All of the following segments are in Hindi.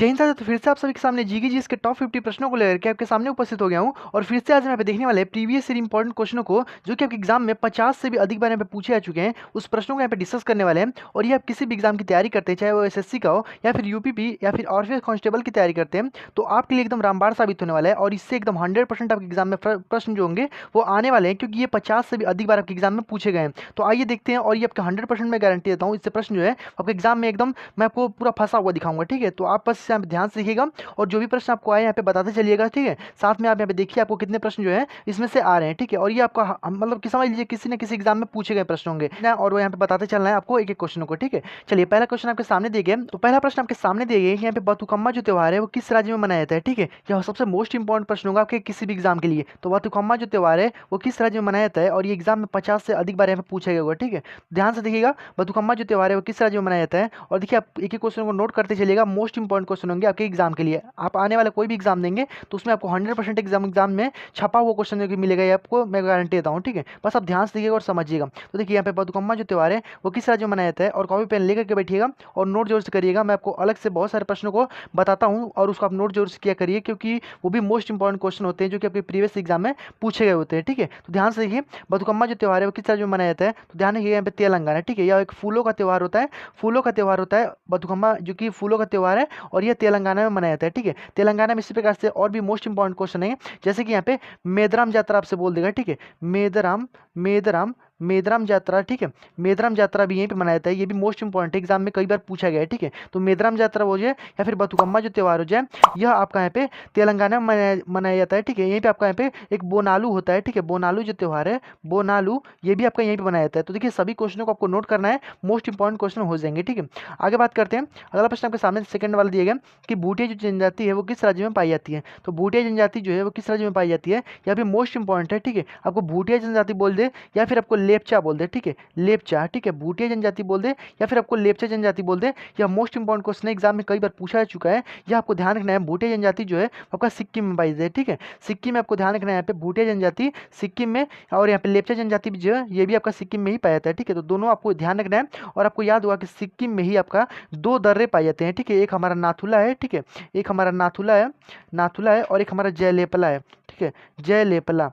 जय हिंद साथियों, तो फिर से आप सभी के सामने जीके जी इसके टॉप 50 प्रश्नों को लेकर के आपके सामने उपस्थित हो गया हूं। और फिर से आज हम यहाँ पे देखने वाले प्रीवियस ईयर इंपॉर्टेंट क्वेश्चनों को, जो कि आपके एग्जाम में 50 से भी अधिक बार यहाँ पे पूछे जा चुके हैं, उस प्रश्नों को यहाँ पे डिस्कस करने वाले हैं। और ये आप किसी भी एग्जाम की तैयारी करते हैं, चाहे वो एसएससी का हो या फिर यूपीपी या फिर आरपीएफ कांस्टेबल की तैयारी करते हैं, तो आपके लिए एकदम रामबाण साबित होने वाला है। और इससे एकदम 100% आपके एग्जाम में प्रश्न जो होंगे वो आने वाले हैं, क्योंकि ये 50 से भी अधिक बार आपके एग्जाम में पूछे गए हैं। तो आइए देखते हैं, और ये आपका 100% मैं गारंटी देता हूँ, इससे प्रश्न जो है आपके एग्जाम में एकदम मैं आपको पूरा फंसा हुआ दिखाऊंगा। ठीक है, तो आप बस यहाँ पे ध्यान से देखिएगा और जो भी प्रश्न आपको आए यहाँ पे बताते चलिएगा। ठीक है, साथ में आप यहाँ पे देखिए आपको कितने प्रश्न जो है इसमें से आ रहे हैं। ठीक है, और ये आपका मतलब कि समझ लीजिए किसी न किसी एग्जाम में पूछे गए प्रश्न होंगे ना, और वो यहाँ पे बताते चलना है आपको एक एक क्वेश्चन को। ठीक है, चलिए पहला क्वेश्चन आपके सामने दिए गए। तो पहला प्रश्न आपके सामने दिए गए, यहाँ पे बतुकम्मा जो त्योहार है वो किस राज्य में मनाया जाता है। ठीक है, यह सबसे मोस्ट इंपॉर्टेंट प्रश्न होगा आपके किसी भी एग्जाम के लिए। तो बतुकम्मा जो त्योहार है वो किस राज्य में मनाया जाता है, और ये एग्जाम में 50 से अधिक बार यहाँ पे पूछा गया होगा। ठीक है, ध्यान से देखिएगा, बतुकम्मा जो त्योहार है वो किस राज्य में मनाया जाता है। और देखिए आप एक एक क्वेश्चन को नोट करते चलिएगा, मोस्ट इंपॉर्टेंट क्वेश्चन होंगे आपके एग्जाम के लिए। आप आने वाला कोई भी एग्जाम देंगे तो उसमें आपको 100% एग्जाम में छपा हुआ क्वेश्चन जो मिलेगा, ये आपको मैं गारंटी देता हूँ। ठीक है, बस आप ध्यान से देखिएगा और समझिएगा। तो देखिए यहाँ पे बतुकम्मा जो त्योहार है वो किस राज्य में मनाया जाता है, और कॉपी पेन लेकर के बैठिएगा और नोट जरूर से करिएगा। मैं आपको अलग से बहुत सारे प्रश्नों को बताता हूँ और उसको आप नोट जरूर से किया करिए, क्योंकि वो भी मोस्ट इंपॉर्टेंट क्वेश्चन होते हैं जो कि आपके प्रीवियस एग्जाम में पूछे गए होते हैं। ठीक है, तो ध्यान से देखिए, बतुकम्मा जो त्योहार है वो किस राज्य में मनाया जाता है। तो ध्यान रखिए यहाँ पे तेलंगाना। ठीक है, यह एक फूलों का त्यौहार होता है, फूलों का त्यौहार होता है बतुकम्मा, जो कि फूलों का त्यौहार है, और यह तेलंगाना में मनाया जाता है। ठीक है, तेलंगाना में इसी प्रकार से और भी मोस्ट इंपॉर्टेंट क्वेश्चन है, जैसे कि यहाँ पे मेदराम यात्रा आपसे बोल देगा। ठीक है, मेदराम मेदराम मेदराम यात्रा। ठीक है, मेदराम यात्रा भी यहीं पे मनाया जाता है, ये भी मोस्ट इंपॉर्टेंट एग्जाम में कई बार पूछा गया है। ठीक है, तो मेदराम यात्रा हो जाए या फिर बतुकम्मा जो त्यौहार हो जाए, यह आपका यहाँ पे तेलंगाना में मनाया जाता है। ठीक है, यहीं पे आपका यहाँ पे एक बोनालू होता है। ठीक है, बोनालू जो त्यौहार है, बोनालू, ये भी आपका यहीं पे मनाया जाता है। तो देखिए सभी क्वेश्चनों को आपको नोट करना है, मोस्ट इंपॉर्टेंट क्वेश्चन हो जाएंगे। ठीक है, आगे बात करते हैं। अगला प्रश्न आपके सामने सेकंड वाला दिया गया कि भूटिया जो जनजाति है वो किस राज्य में पाई जाती है। तो भूटिया जनजाति जो है वो किस राज्य में पाई जाती है, यह भी मोस्ट इंपॉर्टेंट है। ठीक है, आपको भूटिया जनजाति बोल दे या फिर आपको लेपचा बोल दे। ठीक है, लेपचा। ठीक है, भूटिया जनजाति बोल दे या फिर आपको लेपचा जनजाति बोल दे, यह मोस्ट इंपॉर्टेंट क्वेश्चन है, एग्जाम में कई बार पूछा जा चुका है। यह आपको ध्यान रखना है। भूटिया जनजाति जो है आपका सिक्किम में पाई जाती है। ठीक है, सिक्किम में आपको ध्यान रखना है, यहाँ पे भूटिया जनजाति सिक्किम में, और यहाँ पे लेपचा जनजाति भी जो है ये भी आपका सिक्किम में ही पाया जाता है। ठीक है, तो दोनों आपको ध्यान रखना है। और आपको याद होगा कि सिक्किम में ही आपका दो दर्रे पाए जाते हैं। ठीक है, एक हमारा नाथुला है। ठीक है, एक हमारा नाथुला है और एक हमारा जयलेपला है। ठीक है, जयलेपला,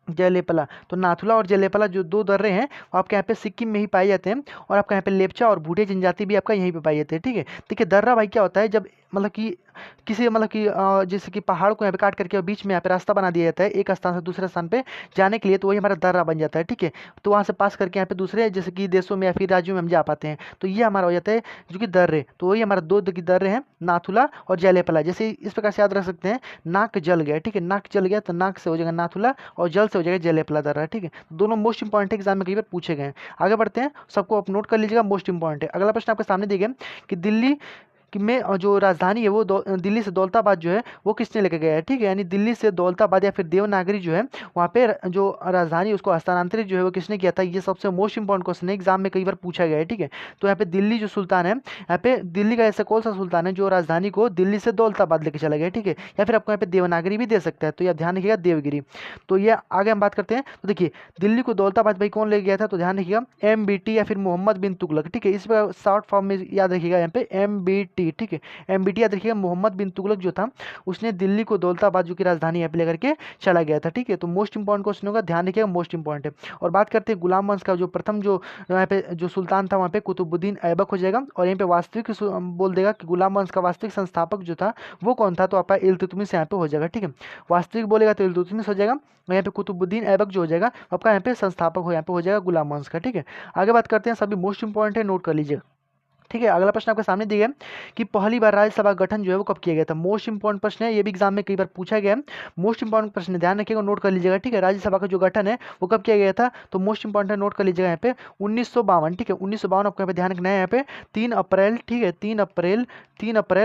जयलेपला। तो नाथुला और जयलेपला जो दो दर्रे हैं वो आपके यहाँ पे सिक्किम में ही पाए जाते हैं, और आपका यहाँ पे लेपचा और भूटिया जनजाति भी आपका यहीं पे पाए जाते हैं। ठीक है, देखिए दर्रा भाई क्या होता है, जब मतलब कि किसी मतलब कि जैसे कि पहाड़ को यहाँ पे काट करके और बीच में यहाँ पे रास्ता बना दिया जाता है एक स्थान से दूसरे स्थान पे जाने के लिए, तो वही हमारा दर्रा बन जाता है। ठीक है, तो वहाँ से पास करके यहाँ पे दूसरे जैसे कि देशों में या फिर राज्यों में हम जा पाते हैं, तो ये हमारा हो जाता है जो कि दर्रे। तो वही हमारा दो दर्रे हैं, नाथुला और जयलेपला। जैसे इस प्रकार से याद रख सकते हैं, नाक जल गया। ठीक है, नाक जल गया तो नाक से हो जाएगा नाथुला और जल से हो जाएगा जयलेपला दर्रा। ठीक है, दोनों मोस्ट इंपॉर्टेंट एग्जाम में कई बार पूछे गए हैं। आगे बढ़ते हैं, सबको आप नोट कर लीजिएगा, मोस्ट इंपॉर्टेंट है। अगला प्रश्न आपके सामने दिए गए कि दिल्ली कि में जो राजधानी है वो दिल्ली से दौलताबाद जो है वो किसने लेके गया है। ठीक है, यानी दिल्ली से दौलताबाद या फिर देवनागरी जो है वहाँ पे जो राजधानी उसको हस्तांतरित जो है वो किसने किया था, ये सबसे मोस्ट इंपॉर्टेंट क्वेश्चन है, एग्जाम में कई बार पूछा गया है। ठीक है, तो यहाँ पे दिल्ली जो सुल्तान है, यहाँ पे दिल्ली का ऐसा कौन सा सुल्तान है जो राजधानी को दिल्ली से दौलताबाद लेके चला गया। ठीक है, या फिर आपको यहाँ पे देवनागरी भी दे सकता है, तो ये ध्यान रखिएगा, देवगिरी। तो ये आगे हम बात करते हैं। तो देखिए दिल्ली को दौलताबाद भाई कौन ले गया था, तो ध्यान रखिएगा MBT या फिर मोहम्मद बिन तुगलक। ठीक है, इस पर शॉर्ट फॉर्म में याद रखिएगा यहाँ पे MBT। ठीक है, MBT याद रखिएगा, मोहम्मद बिन तुगलक जो था उसने दिल्ली को दौलताबाद जो की राजधानी यहाँ पे लेकर के चला गया था। ठीक है, तो मोस्ट इंपॉर्टेंट क्वेश्चन होगा, ध्यान रखिएगा, मोस्ट इंपॉर्टेंट है। और बात करते हैं गुलाम वंश का जो प्रथम जो यहाँ पे जो सुल्तान था वहाँ पे कुतुबुद्दीन ऐबक हो जाएगा, और यहाँ पे वास्तविक बोल देगा कि गुलाम वंश का वास्तविक संस्थापक जो था वो कौन था, तो आपका इल्तुतमिश यहाँ पे हो जाएगा। ठीक है, वास्तविक बोलेगा तो इल्तुतमिश हो जाएगा, और यहाँ पे कुतुबुद्दीन ऐबक जो हो जाएगा आपका यहाँ पे संस्थापक हो यहाँ पे हो जाएगा गुलाम वंश का। ठीक है, आगे बात करते हैं, सभी मोस्ट इंपॉर्टेंट है, नोट कर लीजिएगा। ठीक है, अगला प्रश्न आपके सामने दिया गया कि पहली बार राज्यसभा गठन जो है वो कब किया गया था। मोस्ट इंपॉर्टेंट प्रश्न है, ये भी एग्जाम में कई बार पूछा गया है, मोस्ट इंपॉर्टेंट प्रश्न है, ध्यान रखिएगा, नोट कर लीजिएगा। ठीक है, राज्यसभा का जो गठन है वो कब किया गया था, तो मोस्ट इंपॉर्टेंट है, नोट कर लीजिएगा यहाँ पे 1952। ठीक है, 1952 आपको यहाँ पे ध्यान रखना है, यहाँ पे 3 अप्रैल। ठीक है, 3 अप्रैल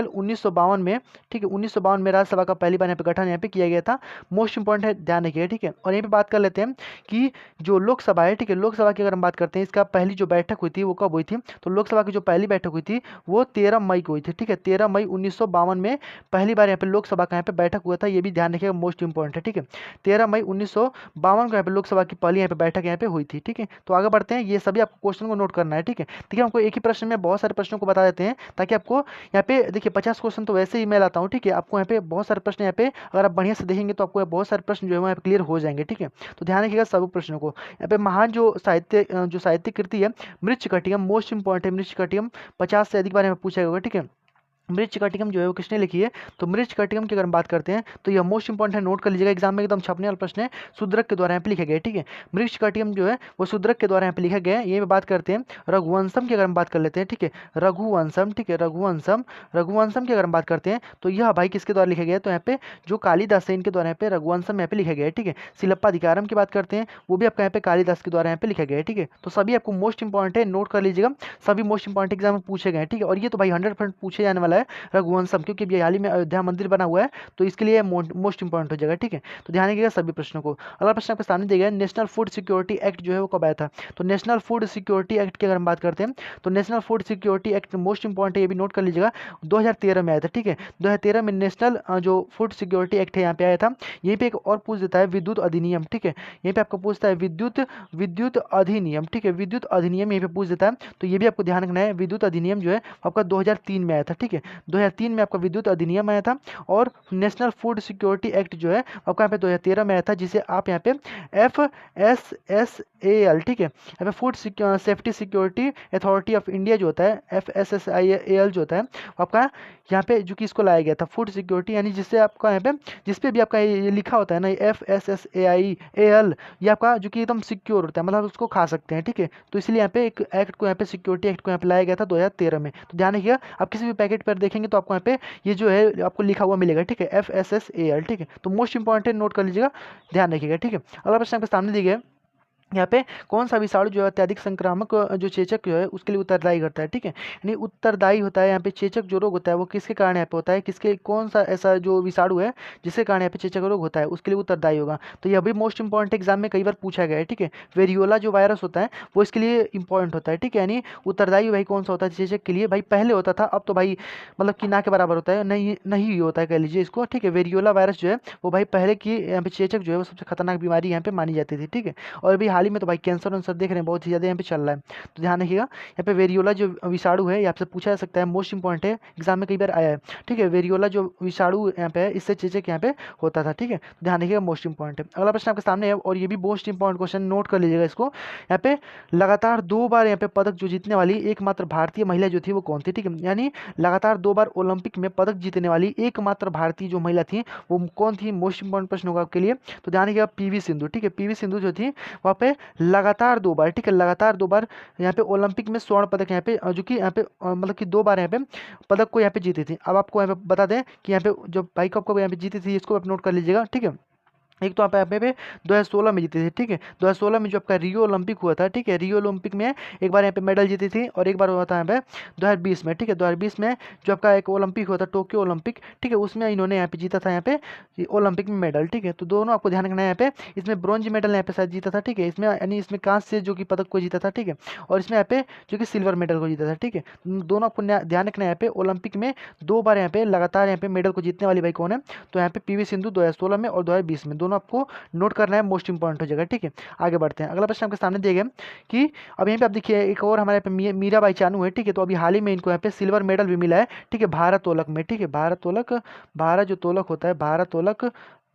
1952 में। ठीक है, 1952 में राज्यसभा का पहली बार यहाँ पे गठन यहाँ पे किया गया था, मोस्ट इंपॉर्टेंट है, ध्यान रखिएगा। ठीक है, और यहाँ पे बात कर लेते हैं कि जो लोकसभा है, ठीक है, लोकसभा की अगर हम बात करते हैं, इसका पहली जो बैठक हुई थी वो कब हुई थी, तो लोकसभा की जो पहली बैठक बैठक हुई थी वो 13 मई को हुई थी, ठीक है। 13 मई 1952 में पहली बार यहाँ पे लोकसभा का यहाँ पे बैठक हुआ था, ये भी ध्यान रखिएगा, मोस्ट इंपॉर्टेंट है, ठीक है। 13 मई 1952 को यहाँ पे लोकसभा की पहली यहाँ पे बैठक यहाँ पे हुई थी, ठीक है। तो आगे बढ़ते हैं, ये सभी आपको क्वेश्चन को नोट करना है, ठीक है। देखिए हमको एक ही प्रश्न में बहुत सारे प्रश्नों को बता देते हैं ताकि आपको यहाँ पे देखिए 50 क्वेश्चन तो वैसे ही मैं लाता हूँ, ठीक है। आपको यहाँ पे बहुत सारे प्रश्न यहाँ पे अगर आप बढ़िया से देखेंगे तो आपको बहुत सारे प्रश्न जो है वो यहाँ पे क्लियर हो जाएंगे, ठीक है। तो ध्यान रखिएगा सभी प्रश्नों को। यहाँ पे महान जो साहित्य कृति है मृच्छकटिकम, मोस्ट इंपॉर्टेंट है मृच्छकटिकम, 50 से अधिक बार यहाँ पे पूछा होगा, ठीक है। मृच्छकटिकम जो है वो किसने लिखी है, तो मृच्छकटिकम की अगर हम बात करते हैं तो यह मोस्ट इंपॉर्टेंट है, नोट कर लीजिएगा, एग्जाम में एकदम छपने वाला प्रश्न है, शूद्रक के द्वारा यहाँ पे लिखा गया है, ठीक है। मृच्छकटिकम जो है वो शूद्रक के द्वारा यहाँ पे लिखा गया है। ये बात करते हैं रघुवंशम की अगर हम बात कर लेते हैं, ठीक है, रघुवंशम, ठीक है, रघुवंशम की अगर हम बात करते हैं तो यह भाई किसके द्वारा लिखा गया है, तो यहाँ पे जो कालिदास है इनके द्वारा यहाँ पे रघुवंशम यहाँ पे लिखा गया है, ठीक है। शिलप्पाधिकारम की बात करते हैं, वो भी आपका यहाँ पे कालिदास के द्वारा यहाँ पे लिखा गया है, ठीक है। तो सभी आपको मोस्ट इंपॉर्टेंट है, नोट कर लीजिएगा, सभी मोस्ट इंपॉर्टेंट एग्जाम में पूछे गए हैं, ठीक है। और ये तो भाई 100% पूछे जाने वाला है रघुवंशम, क्योंकि अभी हाल ही में अयोध्या मंदिर बना हुआ है, तो इसके लिए मोस्ट इंपॉर्टेंट हो जाएगा, ठीक है। तो ध्यान रखिएगा सभी प्रश्नों को। अगला प्रश्न आपके सामने दिया गया है, नेशनल फूड सिक्योरिटी एक्ट जो है वो कब आया था, तो नेशनल फूड सिक्योरिटी एक्ट की अगर हम बात करते हैं तो national food security act most important है, ये भी नोट कर लीजिएगा, 2013 में आया था, ठीक है। 2013 में नेशनल जो फूड सिक्योरिटी एक्ट है यहाँ पे आया था। यहीं पे एक और पूछ देता है विद्युत अधिनियम, ठीक है, यहीं पे आपको पूछता है विद्युत अधिनियम, ठीक है, विद्युत अधिनियम यहीं पे पूछ देता है। तो ये भी आपको ध्यान रखना है, विद्युत अधिनियम जो है आपका 2003 में आया था, ठीक है, 2003 में आपका विद्युत अधिनियम आया था। और नेशनल फूड सिक्योरिटी एक्ट जो है आपका यहाँ पे 2013 में आया था, जिसे आप यहाँ पे FSSAL, ठीक है, यहाँ पे food safety security authority of India जो होता है, FSSAL जो होता है आपका यहाँ पे जो कि इसको लाया गया था फूड सिक्योरिटी, यानी जिससे आपका यहाँ पे जिसपे भी आपका ये लिखा होता है ना FSSAL, ये आपका जो कि एकदम सिक्योर होता है, मतलब उसको खा सकते हैं, ठीक है। तो इसलिए यहाँ पे एक एक्ट को यहाँ पे सिक्योरिटी एक्ट को यहाँ पे लाया गया था 2013 में। तो ध्यान रखिएगा, आप किसी भी पैकेट पर देखेंगे तो आपको यहाँ पे ये जो है आपको लिखा हुआ मिलेगा, ठीक है, FSSAL, ठीक है। तो मोस्ट इंपॉर्टेंट नोट कर लीजिएगा, ध्यान रखिएगा, ठीक है। अगला प्रश्न आपके सामने दिया गया है, यहाँ पे कौन सा विषाणु जो है अत्यधिक संक्रामक जो चेचक जो है उसके लिए उत्तरदायी करता है, ठीक है, यानी उत्तरदायी होता है यहाँ पे चेचक जो रोग होता है वो किसके कारण यहाँ पे होता है, किसके कौन सा ऐसा जो विषाणु है जिसके कारण यहाँ पे चेचक रोग होता है उसके लिए उत्तरदायी होगा। तो यह भी मोस्ट इंपॉर्टेंट एग्जाम में कई बार पूछा गया है, ठीक है। वेरियोला जो वायरस होता है वो इसके लिए इंपॉर्टेंट होता है, ठीक है, यानी उत्तरदायी भाई कौन सा होता है चेचक के लिए, भाई पहले होता था, अब तो भाई मतलब कि ना के बराबर होता है, नहीं होता है कह लीजिए इसको, ठीक है। वेरियोला वायरस जो है वो भाई पहले की यहाँ पे चेचक जो है वो सबसे खतरनाक बीमारी यहाँ पे मानी जाती थी, ठीक है। और अभी हाल ही में तो भाई कैंसर सब देख रहे हैं बहुत ही ज़्यादा यहाँ पे चल रहा है। तो ध्यान रखिएगा, यहाँ पे वेरियोला जो विषाणु है ये आपसे पूछा जा सकता है, मोस्ट इंपॉर्टेंट है, एग्जाम में कई बार आया है, ठीक है। वेरियोला जो विषाणु यहाँ पे है इससे चेचक यहाँ पे होता था, ठीक है। ध्यान रखिएगा, मोस्ट इंपॉर्टेंट है। अगला प्रश्न आपके सामने है और ये भी मोस्ट इंपॉर्टेंट क्वेश्चन, नोट कर लीजिएगा इसको। यहाँ पे लगातार 2 बार यहाँ पे पदक जो जीतने वाली एकमात्र भारतीय महिला जो थी वो कौन थी, ठीक है, यानी लगातार 2 बार ओलंपिक में पदक जीतने वाली एकमात्र भारतीय जो महिला थी वो कौन थी, मोस्ट इंपॉर्टेंट प्रश्न होगा आपके लिए। तो ध्यान रखिएगा PV सिंधु, ठीक है, PV सिंधु जो थी वहाँ पे लगातार 2 बार, ठीक है, लगातार 2 बार यहाँ पे ओलंपिक में स्वर्ण पदक यहाँ पे जो कि यहाँ पे मतलब कि 2 बार यहाँ पे पदक को यहाँ पे जीती थी। अब आपको यहाँ पे बता दें कि यहाँ पे जो बाइक कप को यहाँ पे जीती थी इसको आप नोट कर लीजिएगा, ठीक है। एक तो आप यहाँ पे 2016 में जीती थी, ठीक है, 2016 में जो आपका रियो ओलंपिक हुआ था, ठीक है, रियो ओलंपिक में एक बार यहाँ पे मेडल जीती थी और एक बार हुआ था यहाँ पे 2020 में, ठीक है, 2020 में जो आपका एक ओलंपिक हुआ था टोक्यो ओलंपिक, ठीक है, उसमें इन्होंने यहाँ पे जीता था यहाँ पे ओलंपिक में मेडल, ठीक है। तो दोनों आपको ध्यान रखना है, यहाँ पे इसमें ब्रॉन्ज मेडल यहाँ पे शायद जीता था, ठीक है, इसमें यानी इसमें कांस्य जो कि पदक को जीता था, ठीक है, और इसमें यहाँ पे जो कि सिल्वर मेडल को जीता था, ठीक है। दोनों आपको ध्यान रखना है, यहाँ पे ओलंपिक में 2 बार यहाँ पे लगातार यहाँ पे मेडल को जीतने वाली भाई कौन है, तो यहाँ पे PV सिंधु 2016 में और 2020 में, दोनों आपको नोट करना है, मोस्ट इंपॉर्टेंट हो जाएगा, ठीक है। आगे बढ़ते हैं, अगला प्रश्न आपके सामने दिया गया कि अब यहाँ पे आप देखिए एक और हमारे यहाँ पे मीराबाई चानू है, ठीक है, तो अभी हाल ही में इनको यहाँ पे सिल्वर मेडल भी मिला है, ठीक है, भारोत्तोलक में, ठीक है, भारत जो तोलक होता है,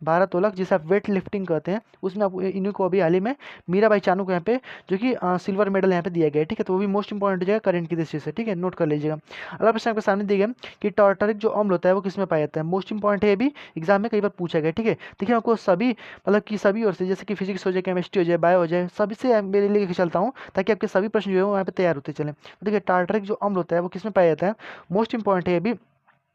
भारोत्तोलक जिसे आप वेट लिफ्टिंग कहते हैं, उसमें आप इन्हीं को अभी हाल ही में मीराबाई चानू को यहाँ पे जो कि सिल्वर मेडल यहाँ पे दिया गया है, ठीक है। तो वो भी मोस्ट इंपॉर्टेंट हो जाएगा करंट की दृष्टि से, ठीक है, नोट कर लीजिएगा। अगला प्रश्न आपके सामने दिया गया कि टार्टरिक जो अम्ल होता है वो किसमें पाया जाता है, मोस्ट इंपॉर्टेंट है, ये भी एग्जाम में कई बार पूछा गया, ठीक है। देखिए आपको सभी मतलब कि सभी ओर से, जैसे कि फिजिक्स हो जाए, केमिस्ट्री हो जाए, बायो हो जाए, सभी से मेरे लेके चलता हूँ ताकि आपके सभी प्रश्न जो है वो यहाँ पे तैयार होते चले। देखिए टार्टरिक जो अम्ल होता है वो किसमें पाया जाता है, मोस्ट इंपॉर्टेंट है, ये भी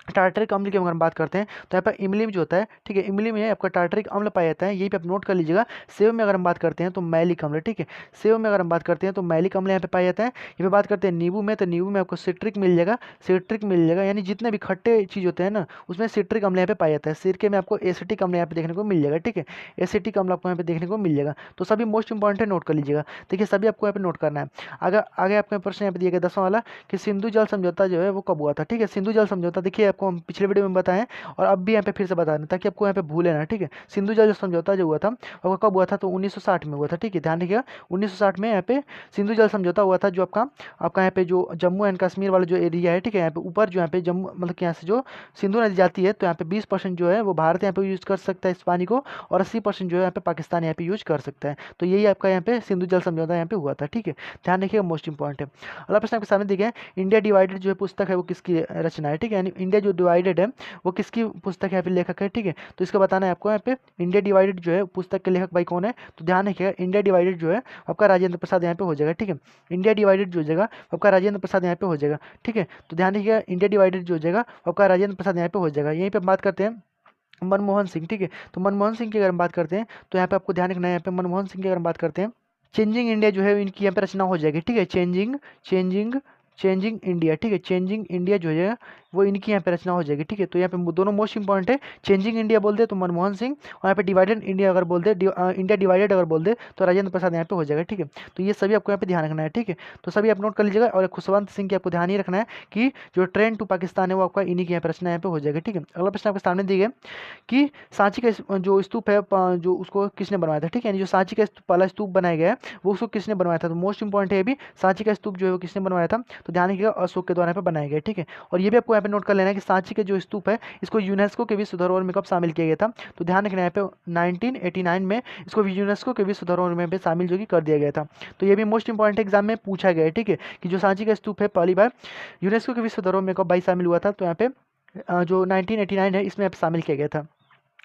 टार्टरिक अम्ल की अगर हम बात करते हैं तो यहाँ पर इमली में जो होता है, ठीक है, इमली में आपका टार्टरिक अम्ल पाया जाता है, यही पे आप नोट कर लीजिएगा। सेव में अगर हम बात करते हैं तो मैलिक अम्ल, ठीक है, सेव में अगर हम बात करते हैं तो मैलिक अम्ल यहाँ पे पाया जाता है। यहाँ पे बात करते हैं नींबू में, तो नींबू में आपको सिट्रिक मिल जाएगा, सिट्रिक मिल जाएगा, यानी जितने भी खट्टे चीज़ होते हैं ना उसमें सिट्रिक अम्ल यहाँ पे पाया जाता है। सिरके में आपको एसिटिक अम्ल यहाँ पे देखने को मिल जाएगा, ठीक है, एसिटिक अम्ल आपको यहाँ पे देखने को मिल जाएगा। तो सभी मोस्ट इंपॉर्टेंट नोट कर लीजिएगा, देखिए सभी आपको यहाँ पे नोट करना है। आगे आगे आपका प्रश्न यहाँ पे दिया गया 10वां वाला कि सिंधु जल समझौता जो है वो कब हुआ था, ठीक है। सिंधु जल समझौता देखिए आपको हम पिछले वीडियो में बताएं और अब भी यहाँ पे फिर से बता दें ताकि आपको यहाँ पे भूले ना, ठीक है। सिंधु जल समझौता जो हुआ था वो कब हुआ था, तो 1960 में हुआ था, ठीक है, ध्यान रखिएगा। 1960 में यहाँ पे सिंधु जल समझौता हुआ था, जो आपका आपका यहाँ पे जो जम्मू एंड कश्मीर वाला जो एरिया है, ठीक है, यहाँ पे ऊपर जो यहाँ पे जम्मू मतलब कि यहाँ से जो सिंधु नदी जाती है, तो यहाँ पे 20% जो है वो भारत यहाँ पे यूज कर सकता है इस पानी को, और 80% जो है यहाँ पे पाकिस्तान यहाँ पे यूज कर सकता है। तो यही आपका यहाँ पे सिंधु जल समझौता यहाँ पे हुआ था, ठीक है, ध्यान रखिएगा, मोस्ट इंपॉर्टेंट है। अगला प्रश्न आपके सामने दिया है, इंडिया डिवाइडेड जो है पुस्तक है वो किसकी रचना है, ठीक है, यानी इंडिया जो डिवाइडेड है वो किसकी पुस्तक यहाँ पे लेखक है, ठीक है। तो इसका बताना है आपको यहाँ पे इंडिया डिवाइडेड जो है पुस्तक के लेखक भाई कौन है, तो ध्यान रखिएगा इंडिया डिवाइडेड जो है आपका राजेंद्र प्रसाद यहाँ पे हो जाएगा, ठीक है। इंडिया डिवाइडेड जो हो जाएगा आपका राजेंद्र प्रसाद यहाँ पे हो जाएगा, ठीक है। तो ध्यान रखिएगा इंडिया डिवाइडेड जो हो जाएगा आपका राजेंद्र प्रसाद यहाँ पे हो जाएगा। यहीं पे बात करते हैं मनमोहन सिंह, ठीक है। तो मनमोहन सिंह की अगर हम बात करते हैं तो यहाँ पे आपको ध्यान रखना है, यहाँ पे मनमोहन सिंह की अगर हम बात करते हैं, चेंजिंग इंडिया जो है इनकी यहाँ पे रचना हो जाएगी, ठीक है, चेंजिंग चेंजिंग चेंजिंग इंडिया, ठीक है, चेंजिंग इंडिया जो है वो इनकी यहाँ पे रचना हो जाएगी, ठीक है। तो यहाँ पे दोनों मोस्ट इंपॉर्टेंट है, चेंजिंग इंडिया बोल दे तो मनमोहन सिंह, और यहाँ पे डिवाइडेड इंडिया अगर बोल दे इंडिया डिवाइडेड अगर बोल दे तो राजेंद्र प्रसाद यहाँ पे हो जाएगा, ठीक है। तो ये सभी आपको यहाँ पे ध्यान रखना है, ठीक है। तो सभी आप नोट कर लीजिएगा, और खुशवंत सिंह की आपको ध्यान ही रखना है कि जो ट्रेन टू पाकिस्तान है वो आपका इन्हीं की यहाँ पे रचना यहाँ पे हो जाएगा, ठीक है। अगला प्रश्न आपके सामने दिए गए कि सांची का जो स्तूप है जो उसको किसने बनवाया था, ठीक है, यानी जो सांची का पहला स्तूप बनाया गया है वो उसको किसने बनवाया था। तो मोस्ट इंपॉर्टेंट है ये भी, सांची का स्तूप जो है वो किसने बनवाया था, तो ध्यान रखिएगा अशोक के द्वारा यहाँ पे बनाया गया, ठीक है। और ये भी आपको यहाँ पे नोट कर लेना है कि सांची के जो स्तूप है इसको यूनेस्को के विश्व धरोहर में कब शामिल किया गया था, तो ध्यान रखना है यहाँ पे 1989 में इसको यूनेस्को के विश्व धरोहर में शामिल जो कि कर दिया गया था। तो ये भी मोस्ट इंपॉर्टेंट एग्जाम में पूछा गया है, ठीक है, कि जो सांची का स्तूप है पहली बार यूनेस्को के विश्व धरोहर में कब भाई शामिल हुआ था, तो यहाँ पे जो 1989 है इसमें शामिल किया गया था।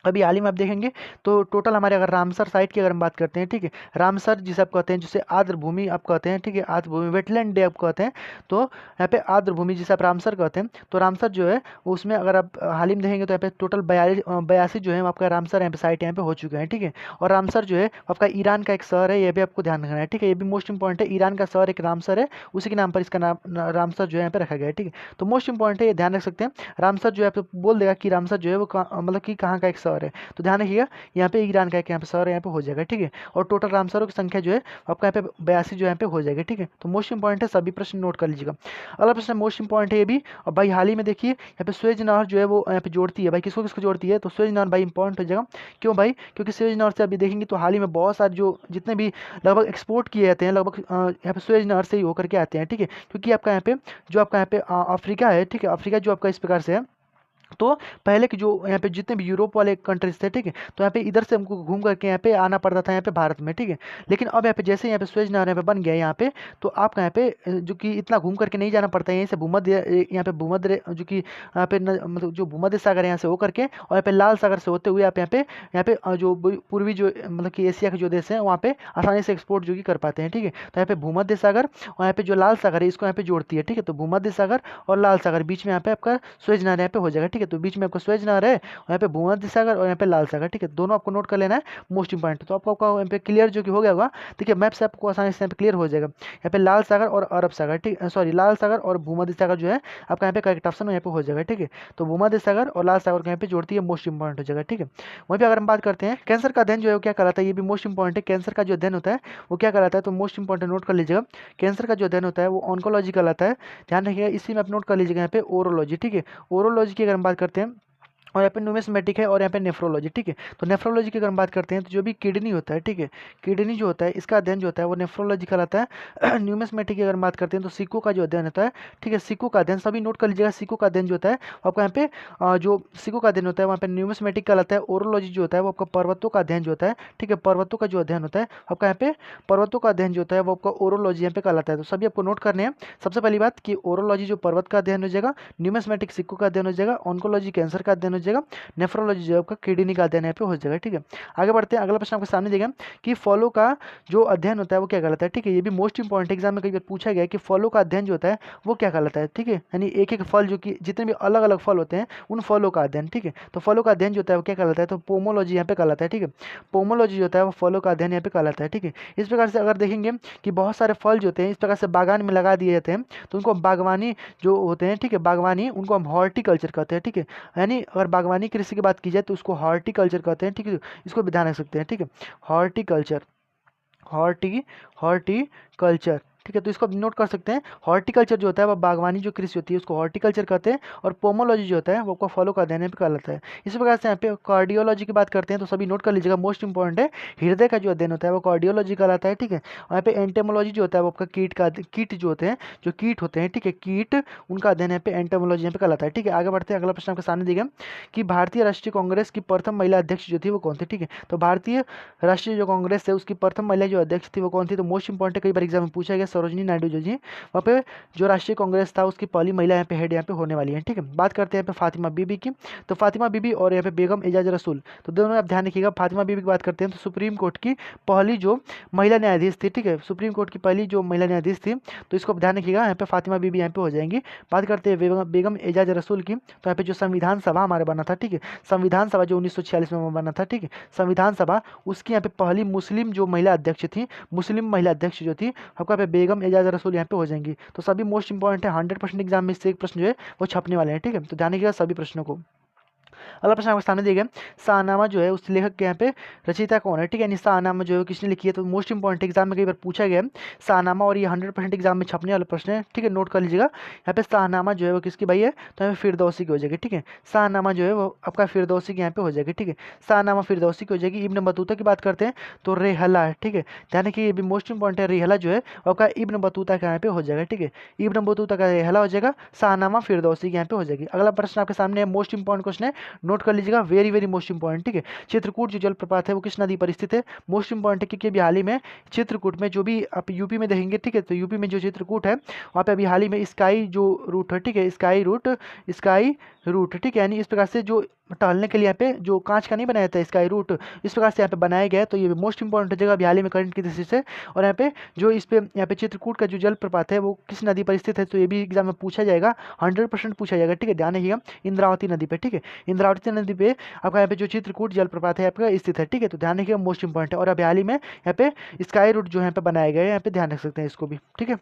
अभी हाल ही में आप देखेंगे तो टोटल हमारे अगर रामसर साइट की अगर हम बात करते हैं, ठीक है, रामसर जिसे आप कहते हैं, जिसे आर्द्र भूमि आप कहते हैं, ठीक है, आर्द्र भूमि वेटलैंड डे आप कहते हैं, तो यहाँ पे आर्द्र भूमि जिसे आप रामसर कहते हैं, तो रामसर जो है उसमें अगर आप हाल ही में देखेंगे तो यहाँ पे टोटल 82 जो है आपका रामसर यहाँ पे साइट यहाँ पे हो चुके हैं, ठीक है। और रामसर जो है आपका ईरान का एक शहर है, ये भी आपको ध्यान रखना है, ठीक है, ये भी मोस्ट इंपॉर्टेंट है, ईरान का शहर एक रामसर है, उसी के नाम पर इसका नाम रामसर जो है यहाँ पे रखा गया है, ठीक है। तो मोस्ट इंपॉर्टेंट है, ये ध्यान रख सकते हैं। रामसर जो है आपको बोल देगा कि रामसर जो है वो मतलब कि कहाँ का एक शहर है, तो ध्यान रखिएगा यहाँ पे ईरान का एक यहाँ पे शहर यहाँ पे हो जाएगा, ठीक है। और टोटल रामसरों की संख्या जो है आपका यहाँ पे 82 जो यहाँ पे हो जाएगा, ठीक है। तो मोस्ट इंपॉर्टेंट है, सभी प्रश्न नोट कर लीजिएगा। अगला प्रश्न मोस्ट इंपॉर्टेंट है ये भी, और भाई हाल ही में देखिए यहाँ पे सुएज नहर जो है वो यहाँ पे जोड़ती है, भाई किसको किसको जोड़ती है, तो सुएज नहर भाई इंपॉर्टेंट हो जाएगा। क्यों भाई, क्योंकि सुएज नहर से अभी देखेंगे तो हाल ही में बहुत सारे जो जितने भी लगभग एक्सपोर्ट किए जाते हैं लगभग यहाँ पे सुएज नहर से ही होकर के आते हैं, ठीक है। क्योंकि आपका यहाँ पे जो आपका यहाँ पे अफ्रीका है, ठीक है, अफ्रीका जो आपका इस प्रकार से है, तो पहले के जो यहाँ पे जितने भी यूरोप वाले कंट्रीज थे, ठीक है, तो यहाँ पे इधर से हमको घूम करके यहाँ पे आना पड़ता था यहाँ पे भारत में, ठीक है। लेकिन अब यहाँ पे जैसे यहाँ पे सुएज नहर यहाँ पे बन गया यहाँ पे, तो आपका यहाँ पे जो कि इतना घूम करके नहीं जाना पड़ता है, यहीं से भूमध्य यहाँ पे भूमध्य जो कि यहाँ पे मतलब जो भूमध्य सागर है यहाँ से होकर के और यहाँ पे लाल सागर से होते हुए आप यहाँ पे जो पूर्वी जो मतलब कि एशिया के जो देश हैं वहाँ पे आसानी से एक्सपोर्ट जो कि कर पाते हैं, ठीक है। तो यहाँ पे भूमध्य सागर और यहाँ पे जो लाल सागर है इसको यहाँ पे जोड़ती है, ठीक है। तो भूमध्य सागर और लाल सागर बीच में यहाँ पे आपका सुएज नहर यहाँ पे हो जाएगा, ठीक है। तो बीच में आपका सुएज नहर है और यहाँ पे भूमध्य सागर और यहाँ पे लाल सागर, ठीक है, दोनों आपको नोट कर लेना है, मोस्ट इंपॉर्टेंट। तो आपको यहाँ पे क्लियर जो कि हो गया होगा, ठीक है, मैप से आपको आसानी से यहाँ पे क्लियर हो जाएगा। यहाँ पे लाल सागर और अरब सागर, ठीक, सॉरी, लाल सागर और भूमध्य सागर जो है आपका यहाँ पे करेक्ट ऑप्शन यहाँ पे हो जाएगा, ठीक है। तो भूमध्य सागर और लाल सागर को यहाँ पे जोड़ती है, मोस्ट इंपॉर्टेंट हो जाएगा, ठीक है। वहीं पे अगर हम बात करते हैं कैंसर का अध्ययन जो है वो क्या कहलाता है, ये भी मोस्ट इंपॉर्टेंट है। कैंसर का जो अध्ययन होता है वो क्या कहलाता है, तो मोस्ट इंपॉर्टेंट नोट कर लीजिएगा। कैंसर का जो अध्ययन होता है वो ऑन्कोलॉजी कहलाता है, ध्यान रखिएगा। इसी में आप नोट कर लीजिएगा यहाँ पे ओरोलॉजी, ठीक है। ओरोलॉजी की अगर हम बात करते हैं और यहाँ पे न्यूमिस्मेटिक है और यहाँ पे नेफ्रोलॉजी, ठीक है। तो नेफ्रोलॉजी की अगर हम बात करते हैं तो जो भी किडनी होता है, ठीक है, किडनी जो होता है इसका अध्ययन जो होता है वो नेफ्रोलॉजी कहलाता है। न्यूमिस्मेटिक की अगर हम बात करते हैं तो सिक्को का जो अध्ययन होता है, ठीक है, सिक्को का अध्ययन सभी नोट कर लीजिएगा। सिक्को का अध्ययन जो होता है आपका यहाँ पे जो सिक्को का अध्ययन होता है वहाँ पे न्यूमिस्मेटिक कहलाता है। ओरोलॉजी जो होता है वो आपका पर्वतों का अध्ययन जो होता है, ठीक है, पर्वतों का जो अध्ययन होता है आपका यहाँ पे पर्वतों का अध्ययन जो होता है वो आपका ओरोलॉजी यहाँ पे कहलाता है। तो सभी आपको नोट करने हैं। सबसे पहली बात कि ओरोलॉजी जो पर्वत का अध्ययन हो जाएगा, न्यूमिस्मेटिक सिक्को का अध्ययन हो जाएगा, ऑन्कोलॉजी कैंसर का अध्ययन हो जाएगा, नेफ्रोलॉजी जो है आपका किडनी का अध्ययन यहाँ पे हो जाएगा। ठीक है, आगे बढ़ते हैं। अगला प्रश्न आपके सामने देगा कि फलों का जो अध्ययन होता है वो क्या कहलाता है। ठीक है, ये भी मोस्ट इंपॉर्टेंट एग्जाम में कई बार पूछा गया है कि फलों का अध्ययन जो होता है वो क्या कहलाता है। ठीक है, यानी एक एक फल जो कि जितने भी अलग अलग फल होते हैं उन फलों का अध्ययन। ठीक है, तो फलों का अध्ययन जो होता है वो क्या कहलाता है, तो पोमोलॉजी यहाँ पे कहलाता है। ठीक है, पोमोलॉजी जो होता है वो फलों का अध्ययन यहाँ पे कहलाता है। ठीक है, इस प्रकार से अगर देखेंगे कि बहुत सारे फल जो होते हैं इस प्रकार से बागान में लगा दिए जाते हैं तो उनको बागवानी जो होते हैं, ठीक है, बागवानी उनको हम हॉर्टिकल्चर कहते हैं। ठीक है, यानी अगर बागवानी कृषि की बात की जाए तो उसको हॉर्टिकल्चर कहते हैं। ठीक है, इसको भी ध्यान रख सकते हैं। ठीक है, हॉर्टिकल्चर, हॉर्टिकल्चर। ठीक है, तो इसको आप नोट कर सकते हैं। हॉर्टिकल्चर जो होता है वो बागवानी जो कृषि होती है उसको हॉर्टिकल्चर कहते हैं, और पोमोलॉजी जो होता है वो आपका फलों का अध्ययन पे कहलाता है। इसी प्रकार से यहाँ पे कार्डियोलॉजी की बात करते हैं तो सभी नोट कर लीजिएगा, मोस्ट इंपॉर्टेंट है, हृदय का जो अध्ययन होता है वो कार्डियोलॉजी कहलाता है। ठीक है, और यहाँ पे एंटेमोलॉजी जो होता है वो आपका कीट जो होते हैं, जो कीट होते हैं, ठीक है, कीट उनका अध्ययन यहाँ पे एंटेमोलॉजी यहाँ पे कहलाता है। ठीक है, आगे बढ़ते हैं। अगला प्रश्न आपके सामने दिया कि भारतीय राष्ट्रीय कांग्रेस की प्रथम महिला अध्यक्ष जो थी वो कौन थी। ठीक है, तो भारतीय राष्ट्रीय जो कांग्रेस है उसकी प्रथम महिला जो अध्यक्ष थी वो कौन थी, तो मोस्ट इंपॉर्टेंट कई बार एग्जाम में पूछा गया, सरोजिनी नायडू जो जी, वहाँ पे जो राष्ट्रीय कांग्रेस था उसकी पहली महिला यहाँ पे हेड यहाँ पे होने वाली है। ठीक है, बात करते हैं यहाँ पे फातिमा बीबी की, तो फातिमा बीबी और यहाँ पे बेगम एजाज रसूल, तो दोनों आप ध्यान रखिएगा। फातिमा बीबी की बात करते हैं तो सुप्रीम कोर्ट की पहली जो महिला न्यायाधीश थी। ठीक है, सुप्रीम कोर्ट की पहली जो महिला न्यायाधीश थी, तो इसको ध्यान रखिएगा, यहाँ पे फातिमा बीबी यहाँ पे हो जाएंगी। बात करते हैं बेगम एजाज रसूल की, तो यहाँ पे जो संविधान सभा हमारे बना था, ठीक है, संविधान सभा जो 1946 में बना था, ठीक है, संविधान सभा, उसकी यहाँ पे पहली मुस्लिम जो महिला अध्यक्ष थी, मुस्लिम महिला अध्यक्ष जो थी आपको यहाँ पे बेगम एजाज रसूल यहाँ पे हो जाएंगी। तो सभी मोस्ट इंपॉर्टेंट है, 100% एग्जाम में से एक प्रश्न जो है वो छपने वाले हैं। ठीक है, तो ध्यान रखिएगा सभी प्रश्नों को। अगला प्रश्न आपके सामने दिया गया, शाहनामा जो है उस लेखक के यहाँ पे रचयिता कौन है। ठीक है, शाहनामा जो है किसने लिखी है, तो मोस्ट इंपॉर्टेंट एग्जाम में कई बार पूछा गया है शाहनामा, और ये 100% एग्जाम में छपने वाला प्रश्न है। ठीक है, नोट कर लीजिएगा, यहाँ पे शाहनामा जो है वो किसकी भाई है, तो यहाँ पे फिरदौसी की हो जाएगी। ठीक है, शाहनामा जो है वो आपका फिरदौसी की यहाँ पे हो जाएगी। ठीक है, शाहनामा फिरदौसी की हो जाएगी। इब्न बतूता की बात करते हैं तो रेहला है। ठीक है, ध्यान रखिए ये भी मोस्ट इंपॉर्टेंट है, रेहला जो है वो आपका इब्न बतूता का यहाँ पे हो जाएगा। ठीक है, इब्न बतूता का रेहला हो जाएगा, शाहनामा फिरदौसी के यहाँ पे हो जाएगी। अगला प्रश्न आपके सामने मोस्ट इंपॉर्टेंट क्वेश्चन है, नोट कर लीजिएगा, वेरी वेरी मोस्ट इंपॉर्टेंट। ठीक है, चित्रकूट जो जलप्रपात है वो किस नदी पर स्थित है, मोस्ट इंपॉर्टेंट है, क्योंकि अभी हाल ही में चित्रकूट में जो भी आप यूपी में देखेंगे, ठीक है, तो यूपी में जो चित्रकूट है वहाँ पे अभी हाल ही में स्काई जो रूट है, ठीक है, स्काई रूट, ठीक है, यानी इस प्रकार से जो टहलने के लिए यहाँ पे जो कांच का नहीं बनाया था स्काई रूट, इस प्रकार से यहाँ पे बनाया गया है। तो ये मोस्ट इंपॉर्टेंट जगह अभी हाल ही में करंट की दृष्टि से। और यहाँ पे जो इस पे यहाँ पे चित्रकूट का जो जलप्रपात है वो किस नदी पर स्थित है, तो ये भी एग्जाम में पूछा जाएगा, 100% पूछा जाएगा। ठीक है, ध्यान रखिएगा, इंद्रावती नदी पे। ठीक है, इंद्रावती नदी पे आपका यहाँ पे जो चित्रकूट जलप्रपात है आपका स्थित है। ठीक है, तो ध्यान रखिएगा, मोस्ट इंपॉर्टेंट है। और अभी हाल ही में यहाँ पे स्काई रूट जो यहाँ पे बनाया गया है, यहाँ पे ध्यान रख सकते हैं इसको भी। ठीक है,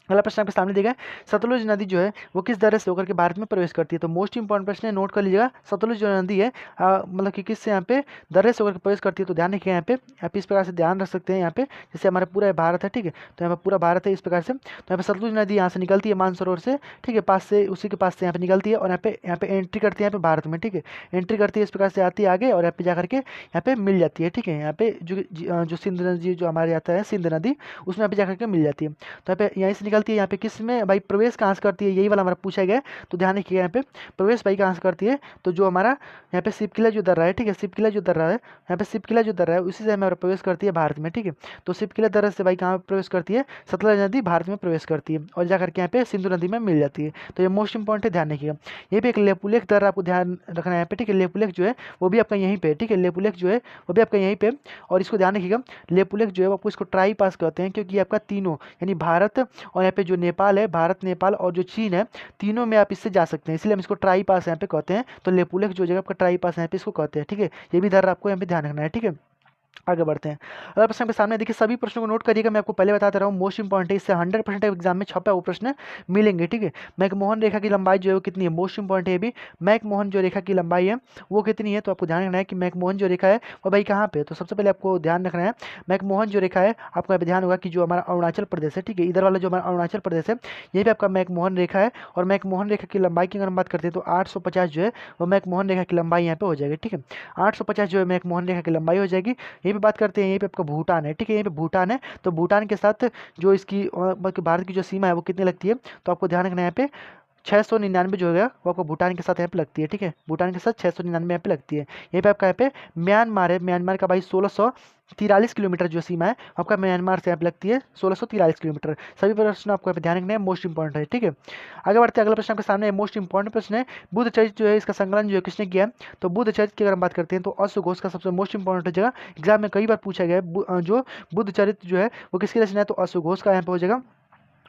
अगला प्रश्न आपके सामने दिया है, सतलुज नदी जो है वो किस दर्रे से होकर के भारत में प्रवेश करती है, तो मोस्ट इंपॉर्टेंट प्रश्न है, नोट कर लीजिएगा। सतलुज जो नदी है मतलब कि किससे यहाँ पे दर्रे से होकर के प्रवेश करती है, तो ध्यान रखिए यहाँ पे इस प्रकार से ध्यान रख सकते हैं। यहाँ पे जैसे हमारा पूरा भारत है, ठीक है, तो यहाँ पे पूरा भारत है इस प्रकार से, तो यहाँ पे सतलुज नदी यहाँ से निकलती है मानसरोवर से, ठीक है, पास से उसी के पास से यहाँ पे निकलती है और यहाँ पे एंट्री करती है यहाँ पे भारत में। ठीक है, एंट्री करती है इस प्रकार से आती है आगे और यहाँ पे जाकर के यहाँ पे मिल जाती है। ठीक है, यहाँ पे जो सिंध नदी जो हमारे आता है सिंध नदी, उसमें यहाँ पे जाकर के मिल जाती है। तो यहाँ पे यहीं से निकलती है, यहाँ पे किस में भाई प्रवेश कहाँ से करती है, यही वाला हमारा पूछा गया है। तो ध्यान रखिए यहाँ पे प्रवेश भाई कहाँ से करती है, तो जो हमारा यहाँ पे शिवकिला जो दर्रा है, ठीक है, शिवकिला जो दर्रा है, यहाँ पे शिवकिला जो दर्रा है उसी से हमारा प्रवेश करती है भारत में। ठीक है, तो शिवकिला दर्रा से भाई कहाँ प्रवेश करती है, सतलज नदी भारत में प्रवेश करती है और जाकर के यहाँ पे सिंधु नदी में मिल जाती है। तो ये मोस्ट इंपॉर्टेंट है, ध्यान रखिएगा। ये भी एक लेपुलेख दर्रा आपको ध्यान रखना है यहाँ पे। ठीक है, लेपुलेख जो है वो भी आपका यहीं पे, ठीक है, लेपुलेख जो है वो भी आपका यहीं पे, और इसको ध्यान रखिएगा, लेपुलेख जो है आपको इसको ट्राई पास कहते हैं, क्योंकि आपका तीनों यानी भारत और यहाँ पे जो नेपाल है, भारत नेपाल और जो चीन है, तीनों में आप इससे जा सकते हैं, इसलिए हम इसको ट्राई पास यहाँ पे कहते हैं। तो लेपुलेख जो जगह आपका ट्राई पास यहाँ पे इसको कहते हैं। ठीक है, ये भी दर्रा आपको यहाँ पे ध्यान रखना है। ठीक है, आगे बढ़ते हैं। अगला प्रश्न के सामने देखिए, सभी प्रश्नों को नोट करिएगा, मैं आपको पहले बताता रहा हूँ, मोस्ट इंपॉर्टेंट है, इससे 100% एग्जाम में छपा वो प्रश्न मिलेंगे। ठीक है, मैकमोहन रेखा की लंबाई जो है वो कितनी है, मोस्ट इंपॉर्टेंट है भी, मैकमोहन जो रेखा की लंबाई है वो कितनी है, तो आपको ध्यान रखना है कि मैकमोहन जो रेखा है वो भाई कहाँ पे है। तो सबसे पहले आपको ध्यान रखना है, मैकमोहन जो रेखा है आपको यहाँ पे ध्यान होगा कि जो हमारा अरुणाचल प्रदेश है, ठीक है, इधर वाला जो हमारा अरुणाचल प्रदेश है ये भी आपका मैकमोहन रेखा है। और मैकमोहन रेखा की लंबाई की अगर हम बात करते हैं तो 850 जो है वो मैकमोहन रेखा की लंबाई यहाँ पे हो जाएगी। ठीक है, 850 जो है मैकमोहन रेखा की लंबाई हो जाएगी। यहीं पे बात करते हैं, यहीं पे आपका भूटान है, ठीक है, यहीं पे भूटान है, तो भूटान के साथ जो इसकी भारत की जो सीमा है वो कितनी लगती है, तो आपको ध्यान रखना है यहाँ पे 699 जो है वो आपको भूटान के साथ यहाँ पे लगती है। ठीक है, भूटान के साथ 699 यहाँ पे लगती है। यहीं पे आपका यहाँ पे म्यांमार है, म्यांमार का भाई 1643 किलोमीटर जो सीमा है आपका म्यांमार से यहाँ पे लगती है 1643 किलोमीटर। सभी प्रश्न आपको यहाँ पे ध्यान रखना है, मोस्ट इंपॉर्टेंट है। ठीक है, आगे बढ़ते हैं, अगला प्रश्न आपके सामने मोस्ट इंपॉर्टेंट प्रश्न है, बुद्ध चरित्र जो है इसका संकलन जो है किसने किया है? तो बुद्ध चरित्र की अगर हम बात करते हैं तो अश्वघोष का सबसे मोस्ट इंपॉर्टेंट जगह एग्जाम में कई बार पूछा गया है। जो बुद्ध चरित्र जो है वो किसकी रचना है? तो अश्वघोष का यहाँ पे हो जाएगा।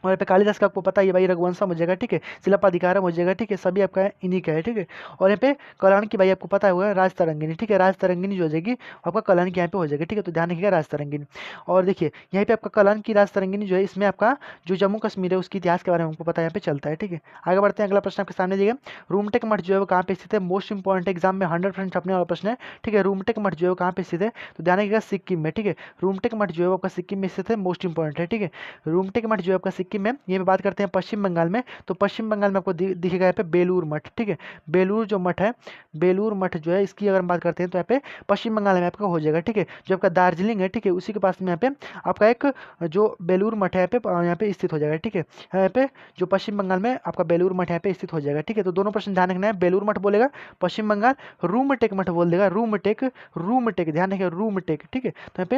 और यहाँ पे कालिदास का आपको पता ही है भाई, रघुवंशम हो जाएगा। ठीक है, शिलापधिकारम हो जाएगा। ठीक है, सभी आपका इन्हीं का है। ठीक है, और यहाँ पे कल्याण की भाई आपको पता हुआ है राजतरंगिनी। ठीक है, राजतरंगिनी जो हो जाएगी आपका कल्याण की यहाँ पे हो जाएगी। ठीक है, तो ध्यान रखिएगा राजतरंगिनी। और देखिए यहाँ पे आपका कल्याण की राजतरंगिनी जो है इसमें आपका जो जम्मू कश्मीर है उसके इतिहास के बारे में हमको पता यहाँ पे चलता है। ठीक है, आगे बढ़ते हैं, अगला प्रश्न आपके सामने दिएगा, रूमटेक मठ जो है वो कहाँ पे स्थित है? मोस्ट इंपॉर्टेंट एग्जाम में 100% छपने वाला प्रश्न है। ठीक है, रूमटेक मठ जो है वो कहाँ पे स्थित है? तो ध्यान रखिएगा सिक्किम में। ठीक है, रूमटेक मठ जो है वो आपका सिक्किम में स्थित है, मोस्ट इंपॉर्टेंट है। ठीक है, रूमटेक मठ जो है आपका सिक्किम में, ये बात करते हैं पश्चिम बंगाल में, तो पश्चिम बंगाल में आपको दिखेगा यहाँ पे बेलूर मठ। ठीक है, बेलूर जो मठ है, बेलूर मठ जो है इसकी अगर हम बात करते हैं तो यहाँ पे पश्चिम बंगाल में आपका हो जाएगा। ठीक है, जो आपका दार्जिलिंग है, ठीक है, उसी के पास में यहाँ पे आपका एक जो बेलूर मठ है यहाँ पे स्थित हो जाएगा। ठीक है, यहाँ पे जो पश्चिम बंगाल में आपका बेलूर मठ यहाँ पे स्थित हो जाएगा। ठीक है, तो दोनों प्रश्न ध्यान रखना है, बेलूर मठ बोलेगा पश्चिम बंगाल, रूमटेक मठ बोल देगा, रूमटेक, रूमटेक ध्यान रखिए, रूमटेक। ठीक है, तो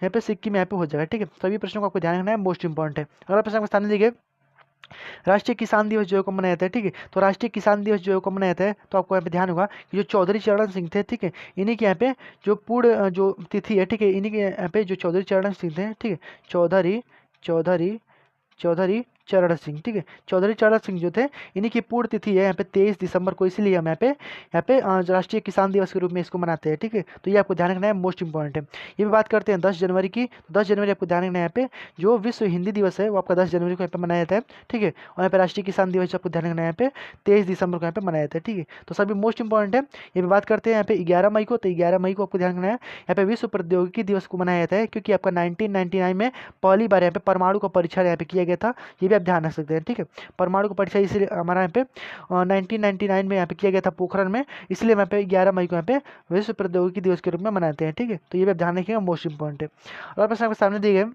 यहाँ पे सिक्किम यहाँ पे हो जाएगा। ठीक है, सभी प्रश्नों को आपको ध्यान रखना है, मोस्ट इंपॉर्टेंट है। अगला प्रश्न आपके सामने देखिए, राष्ट्रीय किसान दिवस जो है कब मनाया जाता है? ठीक है, तो राष्ट्रीय किसान दिवस जो है कब मनाया जाता है? तो आपको यहाँ पे ध्यान होगा कि जो चौधरी चरण सिंह थे, ठीक है, इन्हीं के यहाँ पे जो पूर्ण जो तिथि है, ठीक है, इन्हीं के यहाँ पे जो चौधरी चरण सिंह थे, ठीक है, चौधरी चौधरी चौधरी चरण सिंह। ठीक है, चौधरी चरण सिंह जो थे इन्हीं की पूर्ण तिथि है यहाँ पे 23 दिसंबर को, इसीलिए हम यहाँ पे राष्ट्रीय किसान दिवस के रूप में इसको मनाते हैं। ठीक है, तो ये आपको ध्यान रखना है, मोस्ट इंपॉर्टेंट है। ये भी बात करते हैं 10 जनवरी की, तो 10 जनवरी आपको ध्यान रखना है, यहाँ पे जो विश्व हिंदी दिवस है वो आपका 10 जनवरी को यहाँ पे मनाया जाता है। ठीक है, और यहाँ पे राष्ट्रीय किसान दिवस आपको ध्यान रखना है, यहाँ पे 23 दिसंबर को यहाँ पे मनाया जाता है। ठीक है, तो सभी मोस्ट इंपॉर्टेंट है। ये भी बात करते हैं यहाँ पे 11 मई को, तो 11 मई को आपको ध्यान रखना है, यहाँ पे विश्व प्रौद्योगिकी दिवस को मनाया जाता है, क्योंकि आपका 1999 में पहली बार यहाँ पे परमाणु का परीक्षण यहाँ पे किया गया था। ये भी आप ध्यान रख सकते हैं। ठीक है, परमाणु का परीक्षण इसलिए हमारा यहाँ पे 1999 में यहाँ पे किया गया था पोखरण में, इसलिए यहाँ पे 11 मई को यहाँ पे विश्व प्रौद्योगिकी दिवस के रूप में मनाते हैं। ठीक है, तो ये भी आप ध्यान रखिएगा, मोस्ट इंपॉर्टेंट है। और प्रश्न आपके सामने दिए गए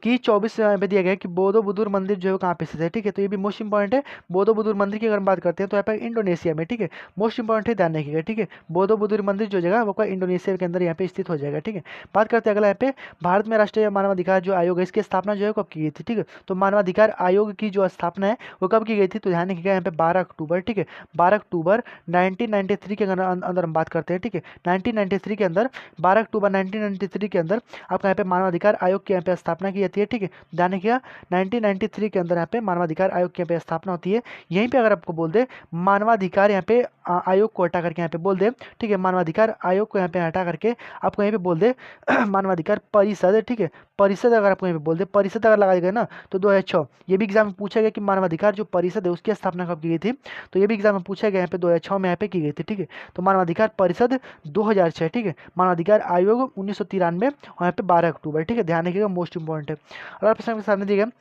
कि 24 पे दिया गया है कि बोधो बुदुर मंदिर जो है वो कहाँ पे स्थित है? ठीक है, तो ये भी मोस्ट इंपॉर्टेंट है। बोधो बुदुर मंदिर की अगर हम बात करते हैं तो यहाँ पे इंडोनेशिया में। ठीक है, मोस्ट इंपॉर्टेंट है, ध्यान रखिएगा। ठीक है, बोधो बुदुर मंदिर जो जगह वो इंडोनेशिया के अंदर यहाँ पे स्थित हो जाएगा। ठीक है, बात करते हैं अगला, यहाँ पे भारत में राष्ट्रीय मानवाधिकार जो आयोग है इसकी स्थापना जो है कब की गई थी? ठीक है, तो मानवाधिकार आयोग की जो स्थापना है वो कब की गई थी? तो ध्यान रखिएगा यहाँ पे 12 अक्टूबर। ठीक है, 12 अक्टूबर 1993 के अंदर हम बात करते हैं। ठीक है, 1993 के अंदर 12 अक्टूबर 1993 के अंदर आपका यहाँ पे मानवाधिकार आयोग की यहाँ पे स्थापना की जाती है। ठीक है, ध्यान रखिएगा 1993 के अंदर यहाँ पे मानवाधिकार आयोग की यहाँ पे स्थापना होती है। यहीं पे अगर आपको बोल दे मानवाधिकार यहाँ पे आयोग को हटा करके यहाँ पे बोल दे, ठीक है, मानवाधिकार आयोग को यहाँ पे हटा करके आपको यहीं पे बोल दे मानवाधिकार परिषद। ठीक है, परिषद अगर आपको यहाँ पे बोल दे, परिषद अगर लगा देगा ना तो 2006, ये भी एग्जाम में पूछा गया कि मानवाधिकार जो परिषद है उसकी स्थापना कब की गई थी? तो ये भी एग्जाम में पूछा गया यहाँ पे 2006 में यहाँ पे की गई थी। ठीक है, तो मानवाधिकार परिषद 2006। ठीक है, मानवाधिकार आयोग 1993 और यहाँ पे 12 अक्टूबर। ठीक है, ध्यान रखिएगा, मोस्ट इंपॉर्टेंट है। और प्रश्न के सामने दिया गया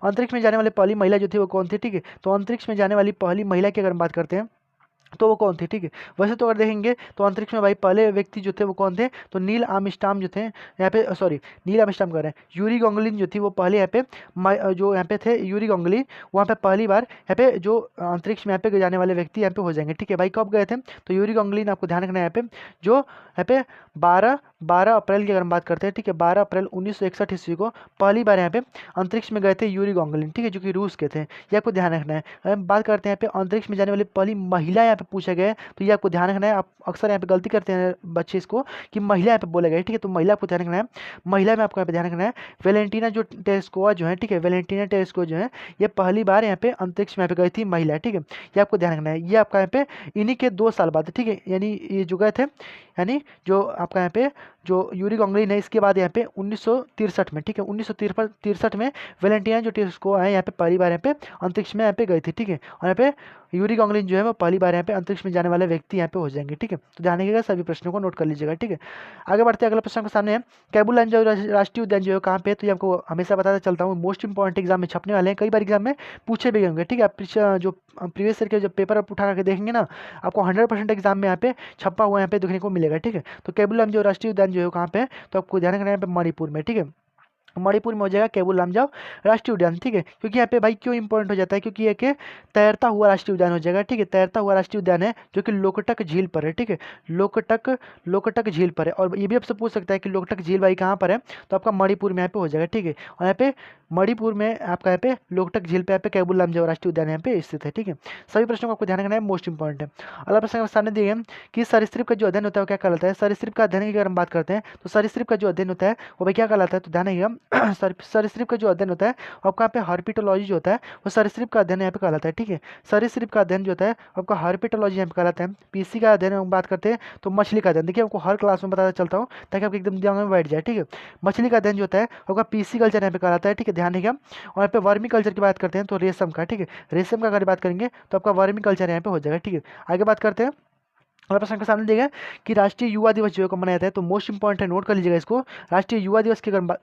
अंतरिक्ष में जाने वाली पहली महिला जो थी वो कौन थी? ठीक है, तो अंतरिक्ष में जाने वाली पहली महिला की अगर हम बात करते हैं तो वो कौन थे? ठीक है, वैसे तो अगर देखेंगे तो अंतरिक्ष में भाई पहले व्यक्ति जो थे वो कौन थे? तो नील आर्मस्ट्रांग जो थे यहाँ पे, सॉरी नील आर्मस्ट्रांग कर रहे हैं, यूरी गॉगलिन जो थी वो पहले यहाँ पे जो यहाँ पे थे यूरी गॉगलिन, वहाँ पे पहली बार यहाँ पे जो अंतरिक्ष में यहाँ पे जाने वाले व्यक्ति यहाँ पे हो जाएंगे। ठीक है भाई, कब गए थे? तो यूरी गॉगलिन आपको ध्यान रखना है यहाँ पे जो यहाँ पे 12 अप्रैल की अगर हम बात करते हैं, ठीक है, 12 अप्रैल 1961 ईस्वी को पहली बार यहाँ पे अंतरिक्ष में गए थे यूरी गॉगलिन। ठीक है, जो कि रूस के थे, ये आपको ध्यान रखना है। हम बात करते हैं यहाँ पे अंतरिक्ष में जाने वाली पहली महिला यहाँ पे पूछा गया है, तो ये आपको ध्यान रखना है। आप अक्सर यहाँ पे गलती करते हैं बच्चे इसको कि महिला यहाँ पे बोला गया है। ठीक है, तो महिला आपको ध्यान रखना है, महिला में आपको यहाँ पे ध्यान रखना है वेलेंटीना जो टेरेस्कोवा जो है, ठीक है, वेलेंटीना टेरेस्कोवा जो है ये पहली बार यहाँ पे अंतरिक्ष में यहाँ पे गई थी महिला। ठीक है, ये आपको ध्यान रखना है। ये आपका यहाँ पे इन्हीं के 2 साल बाद, ठीक है, यानी ये जो गए थे, यानी जो आपका यहाँ पे जो यूरी गॉगलिन है इसके बाद यहाँ पे 1963 में, ठीक है, 1963 में वेलेंटीना जो टेरेस्कोवा है यहाँ पे पहली बार यहाँ पे अंतरिक्ष में यहाँ पे गई थी। ठीक है, और यहाँ पे यूरी गॉगलिन जो है वो पहली बार यहाँ पे अंतरिक्ष में जाने वाले व्यक्ति यहाँ पे हो जाएंगे। ठीक है, तो ध्यान रखिएगा, सभी प्रश्नों को नोट कर लीजिएगा। ठीक है, आगे बढ़ते हैं, अगला प्रश्न के सामने है कैबुल जो राष्ट्रीय उद्यान जो है कहाँ पे है? तो ये आपको हमेशा बताता चलता हूँ, मोस्ट इंपॉर्टेंट एग्जाम में छपने वाले हैं, कई बार एग्जाम में पूछे भी होंगे। ठीक है, आप जो प्रीवियस ईयर के जो पेपर आप उठा करके देखेंगे ना, आपको 100% एग्जाम में यहाँ पे छपा हुआ यहाँ पे देखने को मिलेगा। ठीक है, तो कैबुल जो राष्ट्रीय उद्यान जो है कहाँ पे है? तो आपको ध्यान रखना है यहाँ पे मणिपुर में। ठीक है, मणिपुर में हो जाएगा केबुल लामजाओ राष्ट्रीय उद्यान, ठीक है। क्योंकि यहाँ पे भाई क्यों इंपॉर्टेंट हो जाता है, क्योंकि ये कि तैरता हुआ राष्ट्रीय उद्यान हो जाएगा, ठीक है। तैरता हुआ राष्ट्रीय उद्यान है जो कि लोकटक झील पर है, ठीक है। लोकटक झील पर है। और ये भी आपसे पूछ सकता है कि लोकटक झील भाई कहाँ पर है, तो आपका मणिपुर में यहाँ पे हो जाएगा, ठीक है। और यहाँ पे मणिपुर में आपका यहाँ पे लोकटक झील पे यहाँ पे केबुल लामजाओ राष्ट्रीय उद्यान यहाँ पे स्थित है, ठीक है। सभी प्रश्नों को आपको ध्यान रखना है, मोस्ट इंपॉर्टेंट है। अगला प्रश्न आपके सामने दिए हैं कि सरीसृप का जो अध्ययन होता है वो क्या कहलाता है। सरीसृप का अध्ययन की अगर हम बात करते हैं तो सरीसृप का जो अध्ययन होता है वो भाई क्या कहलाता है, तो ध्यान रखिएगा। सरीसृप का जो अध्ययन होता है आपका यहाँ पे हर्पिटोलॉजी जो होता है वो सरीसृप का अध्ययन यहाँ पे कहलाता है, ठीक है। सरीसृप का अध्ययन जो होता है आपका हर्पिटोलॉजी यहाँ पे कहलाता है। पीसी का अध्ययन हम बात करते हैं तो मछली का अध्ययन, देखिए आपको हर क्लास में बताता चलता हूँ ताकि आपको एकदम दिमाग में बैठ जाए, ठीक है। मछली का अध्ययन जो होता है आपका पीसी कल्चर यहाँ पे कहलाता है, ठीक है, ध्यान रखिएगा। और यहाँ पे वर्मी कल्चर की बात करते हैं तो रेशम का, ठीक है, रेशम का अगर बात करेंगे तो आपका वर्मी कल्चर यहाँ पे हो जाएगा, ठीक है। आगे बात करते हैं। अगला प्रश्न के सामने देगा कि राष्ट्रीय युवा दिवस जो है कब मनाया जाता है, तो मोस्ट इंपॉर्टेंट है, नोट कर लीजिएगा इसको। राष्ट्रीय युवा दिवस की अगर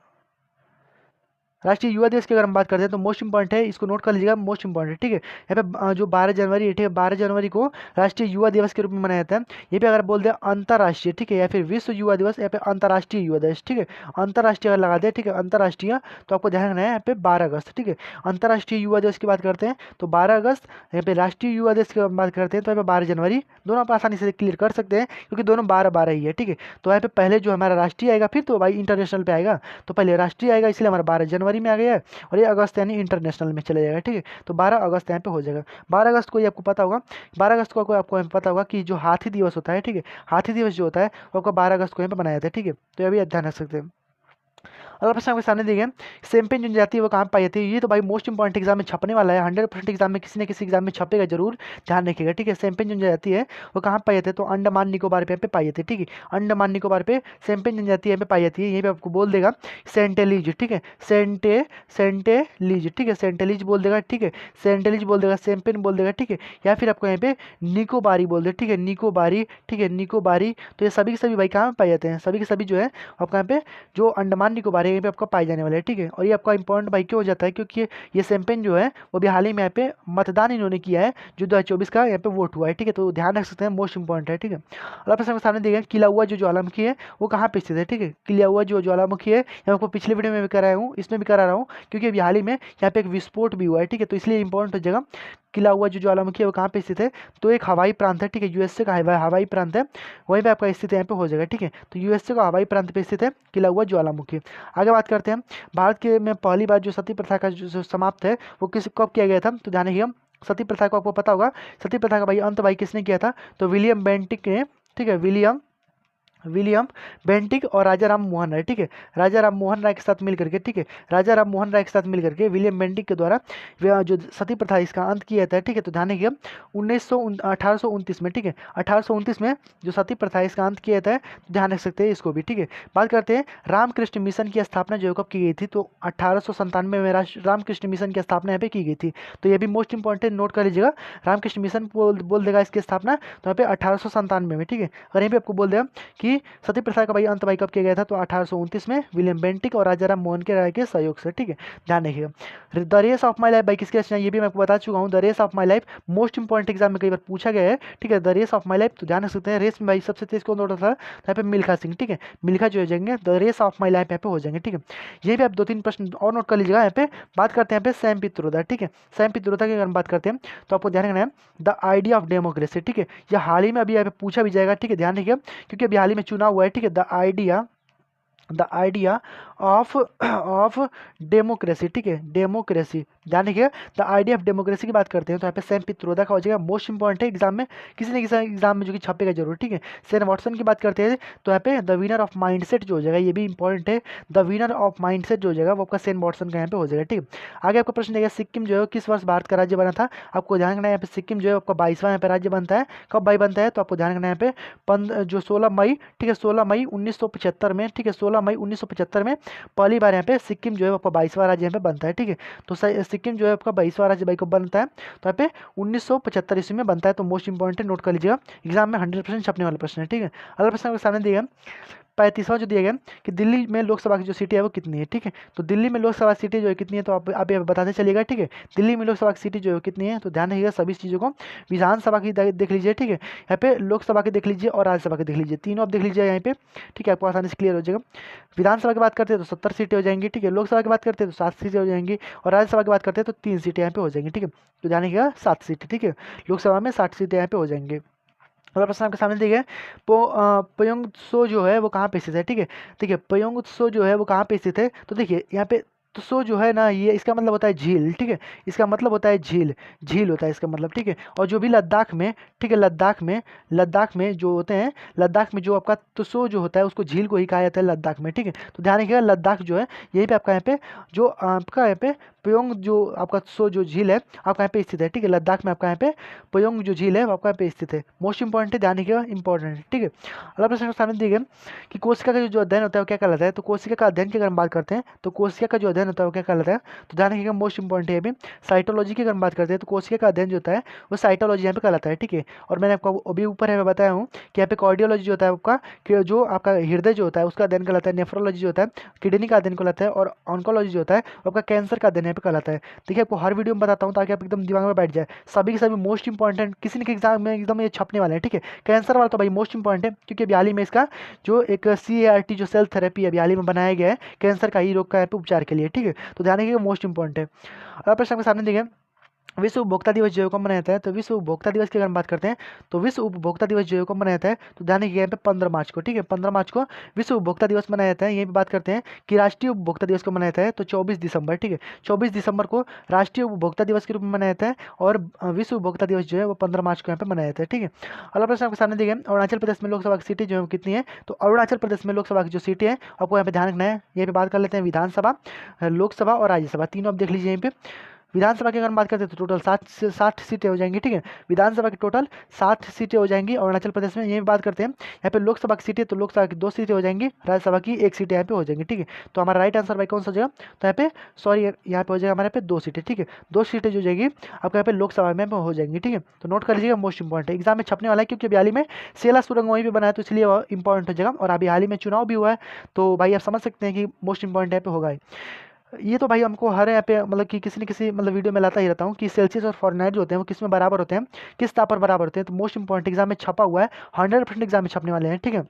राष्ट्रीय युवा दिवस की अगर हम बात करते हैं तो मोस्ट इंपॉर्टेंट है, इसको नोट कर लीजिएगा, मोस्ट इंपॉर्टेंट, ठीक है। यहाँ पे जो 12 जनवरी है, ठीक है, 12 जनवरी को राष्ट्रीय युवा दिवस के रूप में मनाया जाता है। ये भी अगर बोल दें अंतर्राष्ट्रीय, ठीक है, या फिर विश्व युवा दिवस, या फिर अंतर्राष्ट्रीय युवा दिवस, ठीक है। अंतर्राष्ट्रीय अगर लगा दें, ठीक है, अंतर्राष्ट्रीय, तो आपको ध्यान रखना है यहाँ पे 12 अगस्त, ठीक है। अंतर्राष्ट्रीय युवा दिवस की बात करते हैं तो 12 अगस्त, यहाँ पे राष्ट्रीय युवा दिवस की बात करते हैं तो यहाँ पे 12 जनवरी, दोनों आप आसानी से क्लियर कर सकते हैं क्योंकि दोनों 12-12 ही है, ठीक है। तो यहाँ पे पहले जो हमारा राष्ट्रीय आएगा फिर तो भाई इंटरनेशनल पे आएगा, तो पहले राष्ट्रीय आएगा इसलिए हमारा 12 जनवरी में आ गया है और ये अगस्त यानी इंटरनेशनल में चला जाएगा, ठीक है। तो 12 अगस्त यहाँ पे हो जाएगा। 12 अगस्त को ये आपको पता होगा, 12 अगस्त को आपको पता होगा कि जो हाथी दिवस होता है, ठीक है, हाथी दिवस जो होता है वो आपको 12 अगस्त को यहाँ पे मनाया जाता है, ठीक है। तो ये भी ध्यान रख सकते हैं। अगला प्रश्न आपके सामने दिए सेम्पेन जनजाति है वो कहाँ पाई जाती है। ये तो भाई मोस्ट इंपॉर्टेंट एग्जाम में छपने वाला है, 100% एग्जाम में किसी न किसी एग्जाम में छपेगा जरूर, ध्यान रखिएगा, ठीक है। सेम्पेन जनजाति है वो कहाँ पाई जाती है, तो अंडमान निकोबार पे पाई जाती है, ठीक है। अंडमान निकोबार पे सेम्पेन जनजाति यहाँ पे पाई जाती है। यहीं पे आपको बोल देगा सेंटेलिज, ठीक है, सेंटेलिज, ठीक है, सेंटेलिज बोल देगा, ठीक है, सेंटेलिज बोल देगा, सेम्पेन बोल देगा, ठीक है, या फिर आपको यहाँ पे निकोबारी बोल दे, ठीक है, निकोबारी, ठीक है, निकोबारी। तो ये सभी के सभी भाई कहाँ पाए जाते हैं, सभी के सभी जो है आपका यहाँ पे जो अंडमान निकोबार यहीं पे आपको पाए जाने वाले हैं, ठीक है। और ये आपका इंपॉर्टेंट भाई क्यों हो जाता है, क्योंकि ये सेम्पेन जो है वो भी हाल ही में यहाँ पे मतदान इन्होंने किया है, जो 2024 का यहाँ पे वोट हुआ है, ठीक है। तो ध्यान रख सकते हैं, मोस्ट इंपॉर्टेंट है, ठीक है। अगला प्रश्न के सामने देखिए किला हुआ जो ज्वालामुखी है वो कहाँ पे स्थित है, ठीक है। किला हुआ जो ज्वालामुखी है यहाँ आपको पिछले वीडियो में भी कराया हूँ, इसमें भी करा रहा हूँ, क्योंकि अभी हाल ही में यहाँ पे एक विस्फोट भी हुआ है, ठीक है। तो इसलिए इंपॉर्टेंट हो जाएगा किला हुआ जो ज्वालामुखी है वो कहाँ पे स्थित है, तो एक हवाई प्रांत है, ठीक है, यूएसए का हवाई प्रांत है, वहीं पे आपका स्थित यहाँ पे हो जाएगा, ठीक है। तो यूएसए का हवाई प्रांत पे स्थित है किला हुआ ज्वालामुखी। आगे बात करते हैं, भारत के में पहली बार जो सती प्रथा का जो समाप्त है वो कब किया गया था, तो ध्यान रखिए सती प्रथा को आपको पता होगा, सती प्रथा का भाई अंत भाई किसने किया था, तो विलियम बेंटिक ने, ठीक है, विलियम बेंटिक और राजा राम मोहन राय, ठीक है, राजा राम मोहन राय के साथ मिल करके, ठीक है, राजा राम मोहन राय के साथ मिल करके विलियम बेंटिक के द्वारा जो सती प्रथा इसका अंत किया जाता है, ठीक है। तो ध्यान रखिए 1829 में, ठीक है, 1829 में जो सती प्रथा इसका अंत किया जाता है, तो ध्यान रख सकते हैं इसको भी, ठीक है। बात करते हैं रामकृष्ण मिशन की स्थापना जो कब की गई थी, तो 1897 में रामकृष्ण मिशन की स्थापना यहाँ पे की गई थी। तो ये भी मोस्ट इंपॉर्टेंट नोट कर लीजिएगा, रामकृष्ण मिशन बोल देगा इसकी स्थापना तो यहाँ पे 1897 में, ठीक है। और यहीं पे आपको बोल देगा कि सती प्रथा का भाई अंत भाई कब किया गया था, तो 1829 में विलियम बेंटिक और राजा राम मोहन के राय के सहयोग से, ठीक है, ध्यान रखिएगा। The race of my life भाई किसकी रचना, ये भी मैं आपको बता चुका हूँ। The race of my life most important exam में कई बार पूछा गया है, ठीक है। The race of my life, तो ध्यान रख सकते हैं, रेस में भाई सबसे तेज कौन दौड़ा था, यहाँ पे मिल्खा सिंह, ठीक है, मिल्खा जो हो जाएंगे the race of my life यहाँ पे हो जाएंगे, ठीक है। यहीं पे आप 2-3 प्रश्न और नोट कर लीजिएगा। यहाँ पे बात करते हैं यहाँ पे सैम पित्रोदा, ठीक है, सैम पित्रोदा की अगर हम बात करते हैं तो आपको ध्यान रखना है द आइडिया ऑफ डेमोक्रेसी, ठीक है, यह हाल ही में अभी यहाँ पे पूछा भी जाएगा, ठीक है, ध्यान रखिए क्योंकि अभी हाल ही में चुनाव हुआ है, ठीक है। द आइडिया ऑफ डेमोक्रेसी, ठीक है, डेमोक्रेसी, ध्यान रखिए द आइडिया ऑफ डेमोक्रेसी की बात करते हैं तो यहाँ पे सैम पित्रोदा का हो जाएगा, मोस्ट इंपॉर्टेंट है एग्जाम में, किसी न किसी एग्जाम में जो कि छपेगा जरूर, ठीक है। सेन वाटसन की बात करते हैं तो यहाँ पे द विनर ऑफ माइंडसेट जो हो जाएगा, ये भी इंपॉर्टेंट है, द विनर ऑफ माइंडसेट जो हो जाएगा वो आपका सेन वाटसन का यहाँ पे हो जाएगा, ठीक है। आगे आपका प्रश्न देगा सिक्किम जो है किस वर्ष भारत का राज्य बना था, आपको ध्यान रखना है यहाँ पे सिक्किम जो है आपका 22वां यहाँ पे राज्य बनता है, कब भाई बनता है, तो आपको ध्यान रखना है यहाँ पे जो 16 मई, ठीक है, 16 मई 1975 में, ठीक है, 16 मई 1975 में पहली बार यहाँ पे सिक्किम जो है आपका 22वां राज्य यहाँ पे बनता है, ठीक है। तो सिक्किम जो है आपका 22वां राज्य भाई को बनता है तो यहाँ पे 1975 ईस्वी में बनता है। तो मोस्ट इंपॉर्टेंट नोट कर लीजिएगा, एग्जाम में 100% छपने वाला प्रश्न है, ठीक है। अगला प्रश्न आपके सामने दिया 35वां जो दिया गया कि दिल्ली में लोकसभा की जो सीटें है वो कितनी है, ठीक है। तो दिल्ली में लोकसभा सीटें जो है कितनी है, तो आप ये बताते चलिएगा, ठीक है। दिल्ली में लोकसभा की सीटें जो है कितनी है, तो ध्यान रखिएगा सभी चीज़ों को। विधानसभा की देख लीजिए, ठीक है। यहाँ पे लोकसभा की देख लीजिए और राज्यसभा की देख लीजिए, तीनों आप देख लीजिए यहाँ पे, ठीक है। आपको आसानी से क्लियर हो जाएगा। विधानसभा की बात करते हैं तो 70 सीटें हो जाएंगी, ठीक है। लोकसभा की बात करते हैं तो 7 सीटें हो जाएंगी और राज्यसभा की बात करते हैं तो 3 सीटें यहाँ पे हो जाएंगी, ठीक है। तो ध्यान रखिएगा 7 सीटें, ठीक है। लोकसभा में 60 सीटें यहाँ पे हो जाएंगी। अगला प्रश्न आपके सामने देखिए, पयोंगत्सो जो है वो कहाँ पे स्थित है, ठीक है। देखिए पयोंगत्सो जो है वो कहाँ पे स्थित है, तो देखिए यहाँ पे तो सो जो है ना, ये इसका मतलब होता है झील, ठीक है। इसका मतलब होता है झील, झील होता है इसका मतलब, ठीक है। और जो भी लद्दाख में, ठीक है, लद्दाख में जो होते हैं, लद्दाख में जो आपका तुसो जो होता है उसको झील को ही कहा जाता है लद्दाख में, ठीक है। तो ध्यान रखिएगा लद्दाख जो है यहीं पे आपका यहाँ पे जो आपका यहाँ पे पयोंग जो आपका सो जो झील है आपका यहाँ पे स्थित है, ठीक है। लद्दाख में आपका यहाँ पे पयोंग जो झील है वो आपका यहाँ पे स्थित है। मोस्ट इंपॉर्टेंट है, ध्यान रखिएगा, इंपॉर्टेंट है, ठीक है। अगला प्रश्न सामने दिए गए कि कोशिका का जो अध्ययन होता है वो क्या कहलाता है, तो कोशिका का अध्ययन की अगर हम बात करते हैं तो कोशिका का जो अध्ययन होता है वो क्या कहलाता है, तो ध्यान रखिएगा मोस्ट इंपॉर्टेंट है अभी साइटोलॉजी की अगर हम बात करते हैं तो कोशिका का अध्ययन जो होता है वो साइटोलॉजी यहाँ पे कहलाता है, ठीक है। और मैंने आपको अभी ऊपर है बताया हूँ कि यहाँ पे कार्डियोलॉजी जो होता है आपका कि जो आपका हृदय जो होता है उसका अध्ययन कहलाता है, नेफ्रोलॉजी जो होता है किडनी का अध्ययन कहलाता है और ऑन्कोलॉजी जो होता है वो आपका कैंसर का अध्ययन यहाँ पे कहलाता है। देखिए आपको हर वीडियो में बताता हूँ ताकि आप एकदम दिमाग में बैठ जाए, सभी के सभी मोस्ट इंपॉर्टेंट किसी न किसी एग्जाम में एकदम ये छपने वाले हैं, ठीक है। कैंसर वाला तो भाई मोस्ट इंपॉर्टेंट है क्योंकि अभी हाल ही में इसका जो एक CAR-T जो सेल थेरेपी अभी हाल ही में बनाया गया है कैंसर का ही रोग का यहाँ पे उपचार के लिए, ठीक है। तो ध्यान रखिएगा मोस्ट इंपॉर्टेंट है। अगला प्रश्न आपके सामने देखिए, विश्व उपभोक्ता दिवस जो है कब मनाया जाता है, तो विश्व उपभोक्ता दिवस की अगर हम बात करते हैं तो विश्व उपभोक्ता दिवस जो है कब मनाया जाता है, तो ध्यान रखिएगा यहाँ पे 15 मार्च को, ठीक है। 15 मार्च को विश्व उपभोक्ता दिवस मनाया जाता है। यहीं पे बात करते हैं कि राष्ट्रीय उपभोक्ता दिवस को मनाया जाता है तो 24 दिसंबर, ठीक है। 24 दिसंबर को राष्ट्रीय उपभोक्ता दिवस के रूप में मनाया जाता है और विश्व उपभोक्ता दिवस जो है वो 15 मार्च को यहाँ पे मनाया जाता है, ठीक है। अगला प्रश्न आपके सामने देखिए, अरुणाचल प्रदेश में लोकसभा की सीटें जो है कितनी है, तो अरुणाचल प्रदेश में लोकसभा की जो सीटें हैं आपको यहाँ पे ध्यान रखना है। यहाँ पे बात कर लेते हैं विधानसभा, लोकसभा और राज्यसभा तीनों आप देख लीजिए। यहाँ पे विधानसभा की अगर बात करते हैं तो टोटल 60 सीटें हो जाएंगी, ठीक है। विधानसभा की टोटल 60 सीटें हो जाएंगी अरुणाचल प्रदेश में। यही बात करते हैं यहाँ पे लोकसभा की सीटें, तो लोकसभा की 2 सीटें हो जाएंगी, राज्यसभा की 1 सीटें यहाँ पे हो जाएंगी, ठीक है। तो हमारा राइट आंसर भाई कौन सा हो जाएगा, तो यहाँ पे सॉरी यहाँ पे हो जाएगा हमारे यहाँ पे 2 सीटें, ठीक है। 2 सीटें जो जाएगी आपको यहाँ पे लोकसभा में हो जाएंगी, ठीक है। तो नोट कर लीजिएगा मोस्ट इंपॉर्टेंट एग्जाम में छपने वाला है क्योंकि अभी हाल ही में सेला सुरंग वहीं पर बनाया तो इसलिए इंपॉर्टेंट हो जाएगा। और अभी हाल ही में चुनाव भी हुआ है तो भाई आप समझ सकते हैं कि मोस्ट इंपॉर्टेंट यहाँ पे होगा। ये तो भाई हमको हर यहाँ पे मतलब कि किसी न किसी मतलब वीडियो में लाता ही रहता हूँ कि सेल्सियस और फॉरेनहाइट जो होते हैं वो किस में बराबर होते हैं, किस ताप पर बराबर होते हैं। तो मोस्ट इंपॉर्टेंट एग्जाम में छपा हुआ है, 100% एग्जाम में छपने वाले हैं, ठीक है।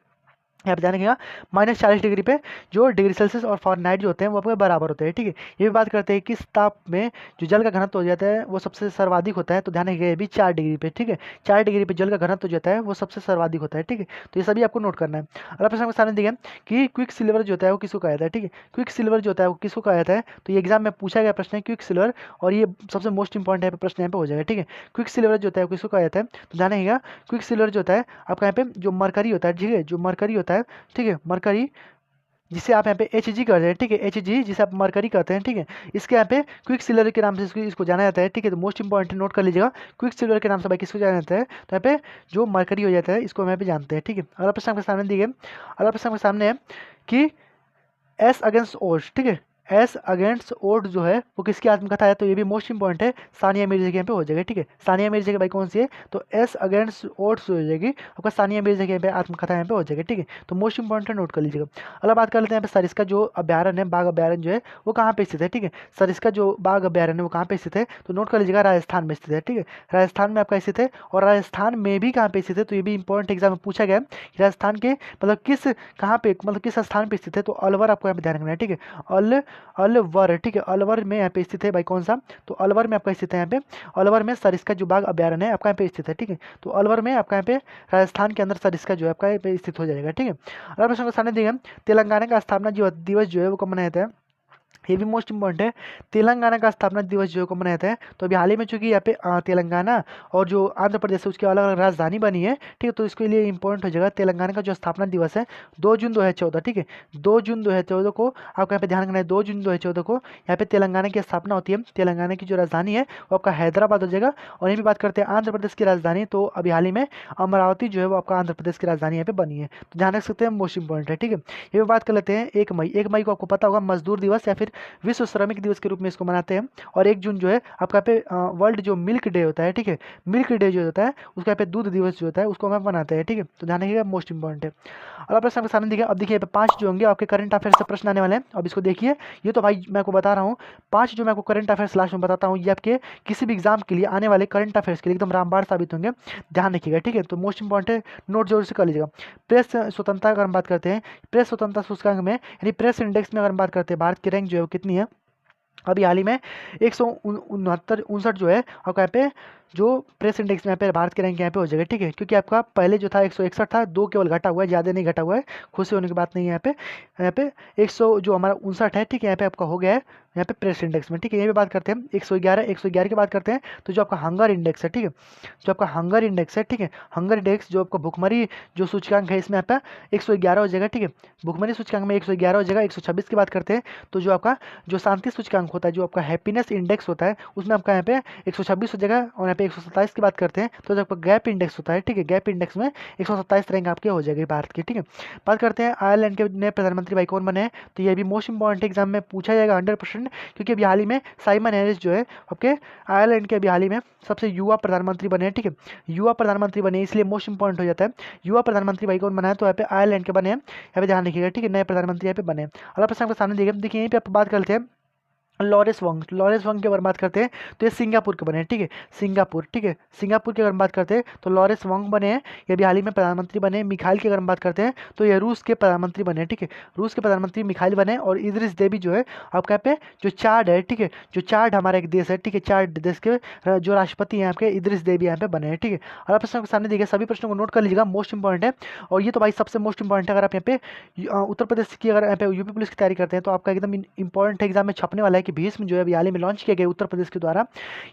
यहाँ पे ध्यान रखिएगा -40 डिग्री पे जो डिग्री सेल्सियस और फॉरेनहाइट जो होते हैं वो आपके बराबर होते हैं, ठीक है। ये भी बात करते हैं किस ताप में जो जल का घनत्व हो जाता है वो सबसे सर्वाधिक होता है, तो ध्यान रखिएगा ये भी 4 डिग्री पे, ठीक है। 4 डिग्री पे जल का घनत्व हो जाता है वो सबसे सर्वाधिक होता है, ठीक है। तो ये सभी आपको नोट करना है। अगला प्रश्न आपके सामने देखिए कि क्विक सिल्वर जो होता है वो किसको कहा जाता है, ठीक है। क्विक सिल्वर जो होता है वो किसको कहा जाता है, तो ये एग्जाम में पूछा गया प्रश्न है क्विक सिल्वर और ये सबसे मोस्ट इंपॉर्टेंट प्रश्न यहाँ पे हो जाएगा, ठीक है। क्विक सिल्वर जो होता है वो किसको कहा जाता है, तो ध्यान रखिएगा क्विक सिल्वर जो होता है आपका यहाँ पे जो मरकरी होता है, ठीक है, जो मरकरी होता है, ठीक है, मरकरी जिसे आप यहाँ पे Hg करते हैं, ठीक है, Hg जिसे आप मरकरी कहते हैं, ठीक है। इसके यहाँ पे क्विक सिल्वर के नाम से इसको जाना जाता है, ठीक है। तो मोस्ट इंपॉर्टेंट नोट कर लीजिएगा क्विक सिल्वर के नाम से भाई किसको जाना जाता है, तो यहाँ पे जो मरकरी हो जाता है इसको हम यहाँ पे जानते हैं, ठीक है। अगला प्रश्न आपके सामने दिए, अगला प्रश्न आपके सामने है कि एस अगेंस्ट ओड्स, ठीक है, एस अगेंस्ट ओड जो है वो किसकी आत्मकथा है, तो ये भी मोस्ट इंपॉर्टेंट है, सानिया मिर्जा के यहाँ पे हो जाएगा, ठीक है। सानिया मिर्जा की भाई कौन सी है, तो एस अगेंस्ट ओड्स हो जाएगी आपका सानिया मिर्जा के यहाँ पे आत्मकथा यहाँ पे हो जाएगी, ठीक है। तो मोस्ट इंपॉर्टेंट नोट कर लीजिएगा। अगला बात कर लेते हैं यहाँ पे सरिस्का जो अभ्यारण्य है, बाघ अभ्यारण्य जो है वो कहाँ पे स्थित है, ठीक है। सरिस्का जो बाघ अभ्यारण्य है वो कहाँ पे स्थित है, तो नोट कर लीजिएगा राजस्थान में स्थित है, ठीक है। राजस्थान में आपका स्थित है और राजस्थान में भी कहाँ पे स्थित है, तो ये भी इंपॉर्टेंट एग्जाम में पूछा गया है राजस्थान के मतलब किस कहाँ पे मतलब किस स्थान पे स्थित है, तो अलवर आपको यहाँ पे ध्यान रखना है, ठीक है। अलवर, ठीक है, अलवर में यहाँ पे स्थित है भाई कौन सा, तो अलवर में आपका स्थित है यहाँ पे, अलवर में सरिस्का जो बाघ अभ्यारण्य है आपका यहाँ पे स्थित है, ठीक है। तो अलवर में आपका यहाँ पे राजस्थान के अंदर सरिस्का जो है आपका यहाँ पे स्थित हो जाएगा, ठीक है। अगला प्रश्न के सामने देखिए तेलंगाना का स्थापना दिवस जो है वो कब मनाया जाता है, ये भी मोस्ट इंपॉर्टेंट है। तेलंगाना का स्थापना दिवस जो है को मनाया जाता है, तो अभी हाल ही में चूंकि यहाँ पे तेलंगाना और जो आंध्र प्रदेश है उसकी अलग अलग राजधानी बनी है, ठीक है। तो इसके लिए इंपॉर्टेंट हो जाएगा तेलंगाना का जो स्थापना दिवस है 2 जून 2014, ठीक है। 2 जून 2014 को आपको यहाँ पे ध्यान रखना है, 2 जून 2014 को यहाँ पे तेलंगाना की स्थापना होती है। तेलंगाना की जो राजधानी है वो आपका हैदराबाद हो जाएगा। और ये भी बात करते हैं आंध्र प्रदेश की राजधानी, तो अभी हाल ही में अमरावती जो है वो आपका आंध्र प्रदेश की राजधानी यहाँ पे बनी है, तो ध्यान रख सकते हैं मोस्ट इंपॉर्टेंट है, ठीक है। ये भी बात कर लेते हैं 1 मई, 1 मई को आपको पता होगा मजदूर दिवस या फिर विश्व श्रमिक दिवस के रूप में इसको मनाते हैं। और 1 जून जो है आपका यहाँ पे वर्ल्ड जो मिल्क डे होता है, ठीक है, मिल्क डे जो होता है उसका यहाँ पे दूध दिवस जो होता है उसको हम मनाते हैं, ठीक है। तो ध्यान रखिएगा, मोस्ट इंपॉर्टेंट है। और आप प्रश्न आपके सामने देखिए, अब देखिए यहाँ पे 5 जो होंगे आपके करंट अफेयर से प्रश्न आने वाले हैं। अब इसको देखिए, ये तो भाई मैं आपको बता रहा हूँ 5 जो मैं आपको करंट अफेयर्स लास्ट में बताता हूँ, ये आपके किसी भी एग्जाम के लिए आने वाले करंट अफेयर्स के लिए एकदम रामबाण साबित होंगे, ध्यान रखिएगा, ठीक है। तो मोस्ट इंपॉर्टेंट है, नोट जरूर से कर लीजिएगा। प्रेस स्वतंत्रता अगर हम बात करते हैं, प्रेस स्वतंत्रता सूचकांक में यानी प्रेस इंडेक्स में अगर हम बात करते हैं, भारत की रैंक जो है वो कितनी है अभी हाल ही में 169 जो है आपका यहाँ पे जो प्रेस इंडेक्स में यहाँ पे भारत की रैंक यहाँ पे हो जाएगा, ठीक है। क्योंकि आपका पहले जो था 161 था, 2 केवल घटा हुआ है, ज़्यादा नहीं घटा हुआ है, खुशी होने की बात नहीं है। यहाँ पे 100 जो हमारा 59 है, ठीक है, यहाँ पे आपका हो गया है यहाँ पे प्रेस इंडेक्स में, ठीक है। यहाँ पे बात करते हैं 111 की बात करते हैं, तो जो आपका हंगर इंडेक्स है, ठीक है, जो आपका हंगर इंडेक्स है, ठीक है, हंगर इंडेक्स जो आपका भुखमरी जो सूचकांक है इसमें यहाँ पे 111 हो जाएगा, ठीक है। भुखमरी सूचकांक में 111 हो जाएगा। 126 की बात करते हैं तो जो आपका जो शांति सूचकांक होता है, जो आपका हैप्पीनेस इंडेक्स होता है, उसमें आपका यहाँ पे 126 हो जाएगा। और यहाँ पे 127 की बात करते हैं तो जो आपका गैप इंडेक्स होता है, ठीक है, गैप इंडेक्स में 127 रैंक आपके हो जाएगी भारत की, ठीक है। बात करते हैं आयरलैंड के नए प्रधानमंत्री भाई कौन बने हैं, तो ये भी मोस्ट इंपॉर्टेंट एग्जाम में पूछा जाएगा 100%, क्योंकि अभी हाल ही में साइमन हैरिस जो है आपके आयरलैंड के अभी हाल ही में सबसे युवा प्रधानमंत्री बने हैं, ठीक है, युवा प्रधानमंत्री बने, इसलिए मोस्ट इंपॉर्टेंट हो जाता है। युवा प्रधानमंत्री भाई कौन बना है, तो यहाँ पे आयरलैंड के बने हैं, यहाँ पे ध्यान रखिएगा, ठीक है, नए प्रधानमंत्री यहाँ पे बने हैं। अगला प्रश्न आपके सामने देखिए यहीं पे आप बात करते हैं लॉरेंस वंग की अगर बात करते हैं तो ये सिंगापुर के बने हैं, ठीक है, सिंगापुर, ठीक है, सिंगापुर की अगर हम बात करते हैं तो लॉरेंस वंग बने हैं, ये भी हाल ही में प्रधानमंत्री बने हैं। मिखाइल की अगर हम बात करते हैं तो ये रूस के प्रधानमंत्री बने हैं, ठीक है, रूस के प्रधानमंत्री मिखाइल बने हैं। और इदरिस देवी जो है आपके यहाँ पे जो चाड है, ठीक है, जो चाड हमारा एक देश है, ठीक है, चाड देश के जो राष्ट्रपति हैं आपके इदरिस देवी यहाँ पे बने हैं, ठीक है। और आप प्रश्न के सामने देखिए, सभी प्रश्नों को नोट कर लीजिएगा, मोस्ट इंपॉर्टेंट है। और ये तो भाई सबसे मोस्ट इंपॉर्टेंट है, अगर आप यहाँ पे उत्तर प्रदेश की अगर यहाँ पे यूपी पुलिस की तैयारी करते हैं तो आपका एकदम इंपॉर्टेंट एग्जाम में छपने वाला है कि भीष्म जो है अभी हाल ही में लॉन्च किया गया उत्तर प्रदेश के द्वारा,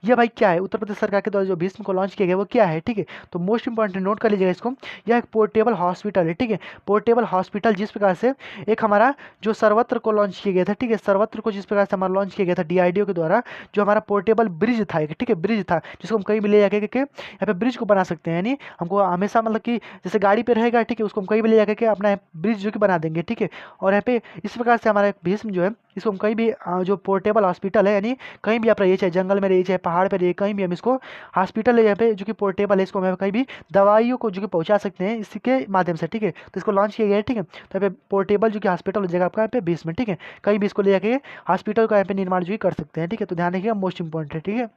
ये भाई क्या है, उत्तर प्रदेश सरकार के द्वारा जो भीष्म को लॉन्च किया गया वो क्या है, ठीक है। तो मोस्ट इंपॉर्टेंट नोट कर लीजिएगा इसको, यह एक पोर्टेबल हॉस्पिटल है, ठीक है, पोर्टेबल हॉस्पिटल जिस प्रकार से एक हमारा जो सर्वत्र को लॉन्च किया गया था, ठीक है, सर्वत्र को जिस प्रकार से हमारा लॉन्च किया गया था डीआरडीओ के द्वारा, जो हमारा पोर्टेबल ब्रिज था, ठीक है, ब्रिज था जिसको हम कहीं भी ले जाके यहाँ पे ब्रिज को बना सकते हैं, यानी हमको हमेशा मतलब कि जैसे गाड़ी पे रहेगा, ठीक है, उसको हम कहीं भी ले जाकर के अपना ब्रिज जो कि बना देंगे, ठीक है। और यहाँ पे इस प्रकार से हमारा भीष्म जो है इसको हम कहीं भी जो पोर्टेबल हॉस्पिटल है, यानी कहीं भी आप रहिए, चाहे जंगल में रहिए, चाहे पहाड़ पे रहिए, कहीं भी हम इसको हॉस्पिटल है यहाँ पे जो कि पोर्टेबल है, इसको हम कहीं भी दवाइयों को जो कि पहुंचा सकते हैं इसके माध्यम से, ठीक है। तो इसको लॉन्च किया गया है, ठीक है। तो यहाँ पे पोर्टेबल जो कि हॉस्पिटल हो जाएगा आपका यहाँ पे 20 में, ठीक है, कहीं भी इसको ले जाके हॉस्पिटल का यहाँ पे निर्माण जो कि कर सकते हैं, ठीक है। तो ध्यान रखिएगा, मोस्ट इंपॉर्टेंट है, ठीक है।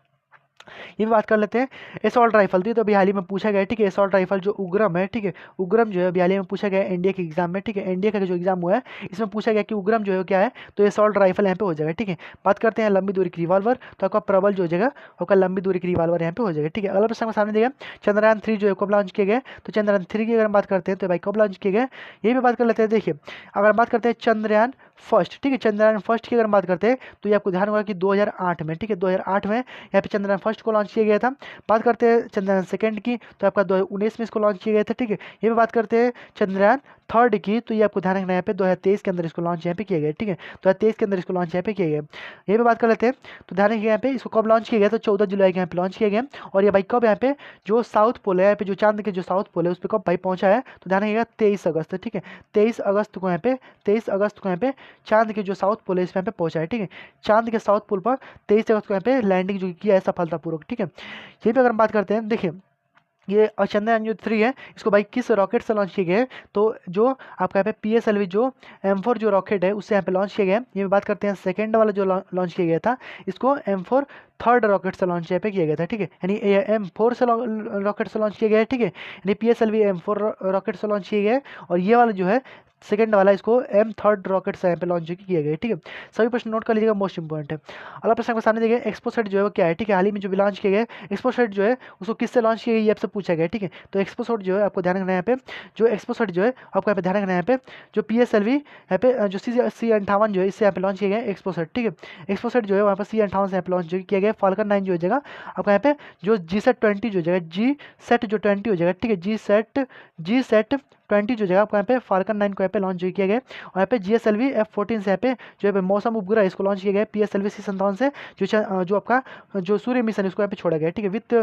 ये भी बात कर लेते हैं एसॉल्ट राइफल थी, तो अभी हाल ही में पूछा गया है, ठीक है, एसॉल्ट राइफल जो उग्रम है, ठीक है, उग्रम जो है अभी हाल ही में पूछा गया है इंडिया के एग्जाम में, ठीक है, इंडिया का जो एग्जाम हुआ है इसमें पूछा गया कि उग्रम जो है क्या है, तो एसॉल्ट राइफल यहाँ पे हो जाएगा, ठीक है। बात करते हैं लंबी दूरी की रिवॉल्वर, तो आपका प्रबल जो हो जाएगा आपका लंबी दूरी की रिवॉल्वर यहाँ पे हो जाएगा, ठीक है। अगला प्रश्न के सामने देगा चंद्रयान 3 जो है कब लॉन्च किए गए, तो चंद्रयान 3 की अगर हम बात करते हैं तो भाई कब लॉन्च किए गए, ये भी बात कर लेते हैं। देखिए अगर हम बात करते हैं चंद्रयान फर्स्ट, ठीक है, चंद्रयान फर्स्ट की अगर हम बात करते हैं तो ये आपको ध्यान होगा कि 2008 में, ठीक है, 2008 में यहाँ पे चंद्रयान फर्स्ट को लॉन्च किया गया था। बात करते हैं चंद्रयान सेकंड की, तो आपका 2019 में इसको लॉन्च किया गया था, ठीक है। ये भी बात करते हैं चंद्रयान थर्ड की, तो ये आपको ध्यान रखना है यहाँ पे 2023 के अंदर इसको लॉन्च यहाँ पे किया गया, ठीक है, 2023 के अंदर इसको लॉन्च यहाँ पे किया गया। ये भी बात कर लेते हैं, तो ध्यान रखिए यहाँ पे इसको कब लॉन्च किया गया, तो 14 जुलाई के यहाँ पे लॉन्च किया गया। और ये भाई कब यहाँ पे जो साउथ पोल है, यहाँ पे जो चांद के जो साउथ पोल है उस पर कब भाई पहुंचा है, तो ध्यान रखिएगा 23 अगस्त, ठीक है, 23 अगस्त को यहाँ पे चांद के जो साउथ पोल है इस पे यहाँ पे पहुंचा है, ठीक है, चांद के साउथ पोल पर 23 अगस्त को यहाँ पे लैंडिंग जो किया है सफलतापूर्वक, ठीक है। ये भी अगर हम बात करते हैं, देखिए ये चंद्रयान जो 3 है इसको भाई किस रॉकेट से लॉन्च किया गया है, तो जो आपका यहाँ पे PSLV जो M4 जो रॉकेट है उससे यहाँ पे लॉन्च किया गया है। ये बात करते हैं सेकंड वाला जो लॉन्च किया गया था इसको M4 थर्ड रॉकेट से लॉन्च यहाँ पे किया गया था, ठीक है, यानी M4 से रॉकेट से लॉन्च किया गया है, ठीक है, यानी PSLV M4 रॉकेट से लॉन्च किया गया है। और ये वाला जो है सेकंड वाला इसको M3 रॉकेट से यहाँ पे लॉन्च किया गया है, ठीक है। सभी प्रश्न नोट कर लीजिएगा, मोस्ट इंपॉर्टेंट है। अगला प्रश्न के सामने देखिए एक्सपोसेट जो है वो क्या है, ठीक है, हाल ही में जो भी लॉन्च किया गया एक्सपोसेट जो है उसको किससे लॉन्च किया गया ये आपसे पूछा गया है, ठीक है। तो एक्सपोसेट जो है आपको ध्यान रखना है यहाँ पे, जो एक्सपोसेट जो है आपको यहाँ पे ध्यान रखना है यहाँ पे जो PSLV यहाँ पे जो C58 जो है इससे यहाँ पे लॉन्च किया गया एक्सपोसेट, ठीक है। एक्सपोसेट जो है वहाँ पर C58 से यहाँ पे लॉन्च जो किया गया फाल्कन 9 जो हो जाएगा आपका यहाँ पे जो GSAT 20 जो हो जाएगा GSAT जो 20 हो जाएगा, ठीक है, GSAT F20 जो जगह आपको यहाँ पे फाल्कन 9 को यहाँ पे लॉन्च किया गया है। और यहाँ पे GSLV F14 से यहाँ पे जो है मौसम उपग्रह इसको लॉन्च किया गया है। PSLV C57 से जो आपका जो सूर्य मिशन इसको यहाँ पे छोड़ा गया है। ठीक है, वित्त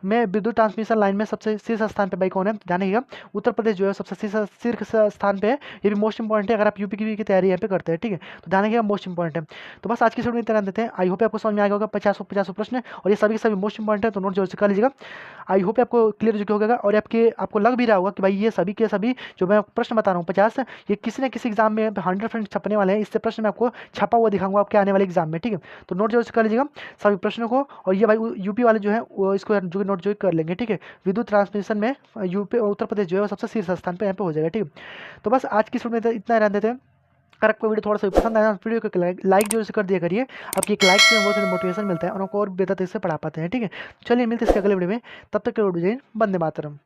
में विद्युत ट्रांसमिशन लाइन में सबसे शीर्ष स्थान पे भाई कौन है जानेगा। उत्तर प्रदेश जो है सबसे शीर्ष स्थान पे है। ये भी मोस्ट इंपॉर्टेंट है अगर आप यूपी की तैयारी यहाँ पे करते हैं। ठीक है, तो जानेगा मोस्ट इंपॉर्टेंट है। तो बस आज की वीडियो में इतना देते हैं। आई होप आपको समझ में आएगा होगा 50 प्रश्न और ये सभी के सभी मोस्ट इंपॉर्टेंट है, तो नोट जरूर से कर लीजिएगा। आई होप आपको क्लियर हो चुका होगा और आपको लग भी रहा होगा कि भाई ये सभी के सभी जो मैं प्रश्न बता रहा हूँ 50 ये किसी न किसी एग्जाम में 100% छपने वाले हैं। इससे प्रश्न मैं आपको छपा हुआ दिखाऊंगा आपके आने वाले एग्जाम में। ठीक है, तो नोट जरूर से कर लीजिएगा सभी प्रश्नों को। और ये भाई यूपी वाले जो है वो इसको जो नोट जो कर लेंगे। ठीक है, विद्युत ट्रांसमिशन में यूपी उत्तर प्रदेश जो है वो सबसे शीर्ष स्थान पर यहाँ पे हो जाएगा। ठीक है, तो बस आज की वीडियो में इतना रहने देते हैं। अगर आपको वीडियो थोड़ा सा पसंद आया वीडियो को लाइक जरूर से कर दिया करिए। आपकी एक लाइक से बहुत सारी मोटिवेशन मिलता है और आपको और बेहतर तरीके से पढ़ा पाते हैं। ठीक है, चलिए मिलते हैं इसके अगले वीडियो में, तब तक के लिए वंदे मातरम।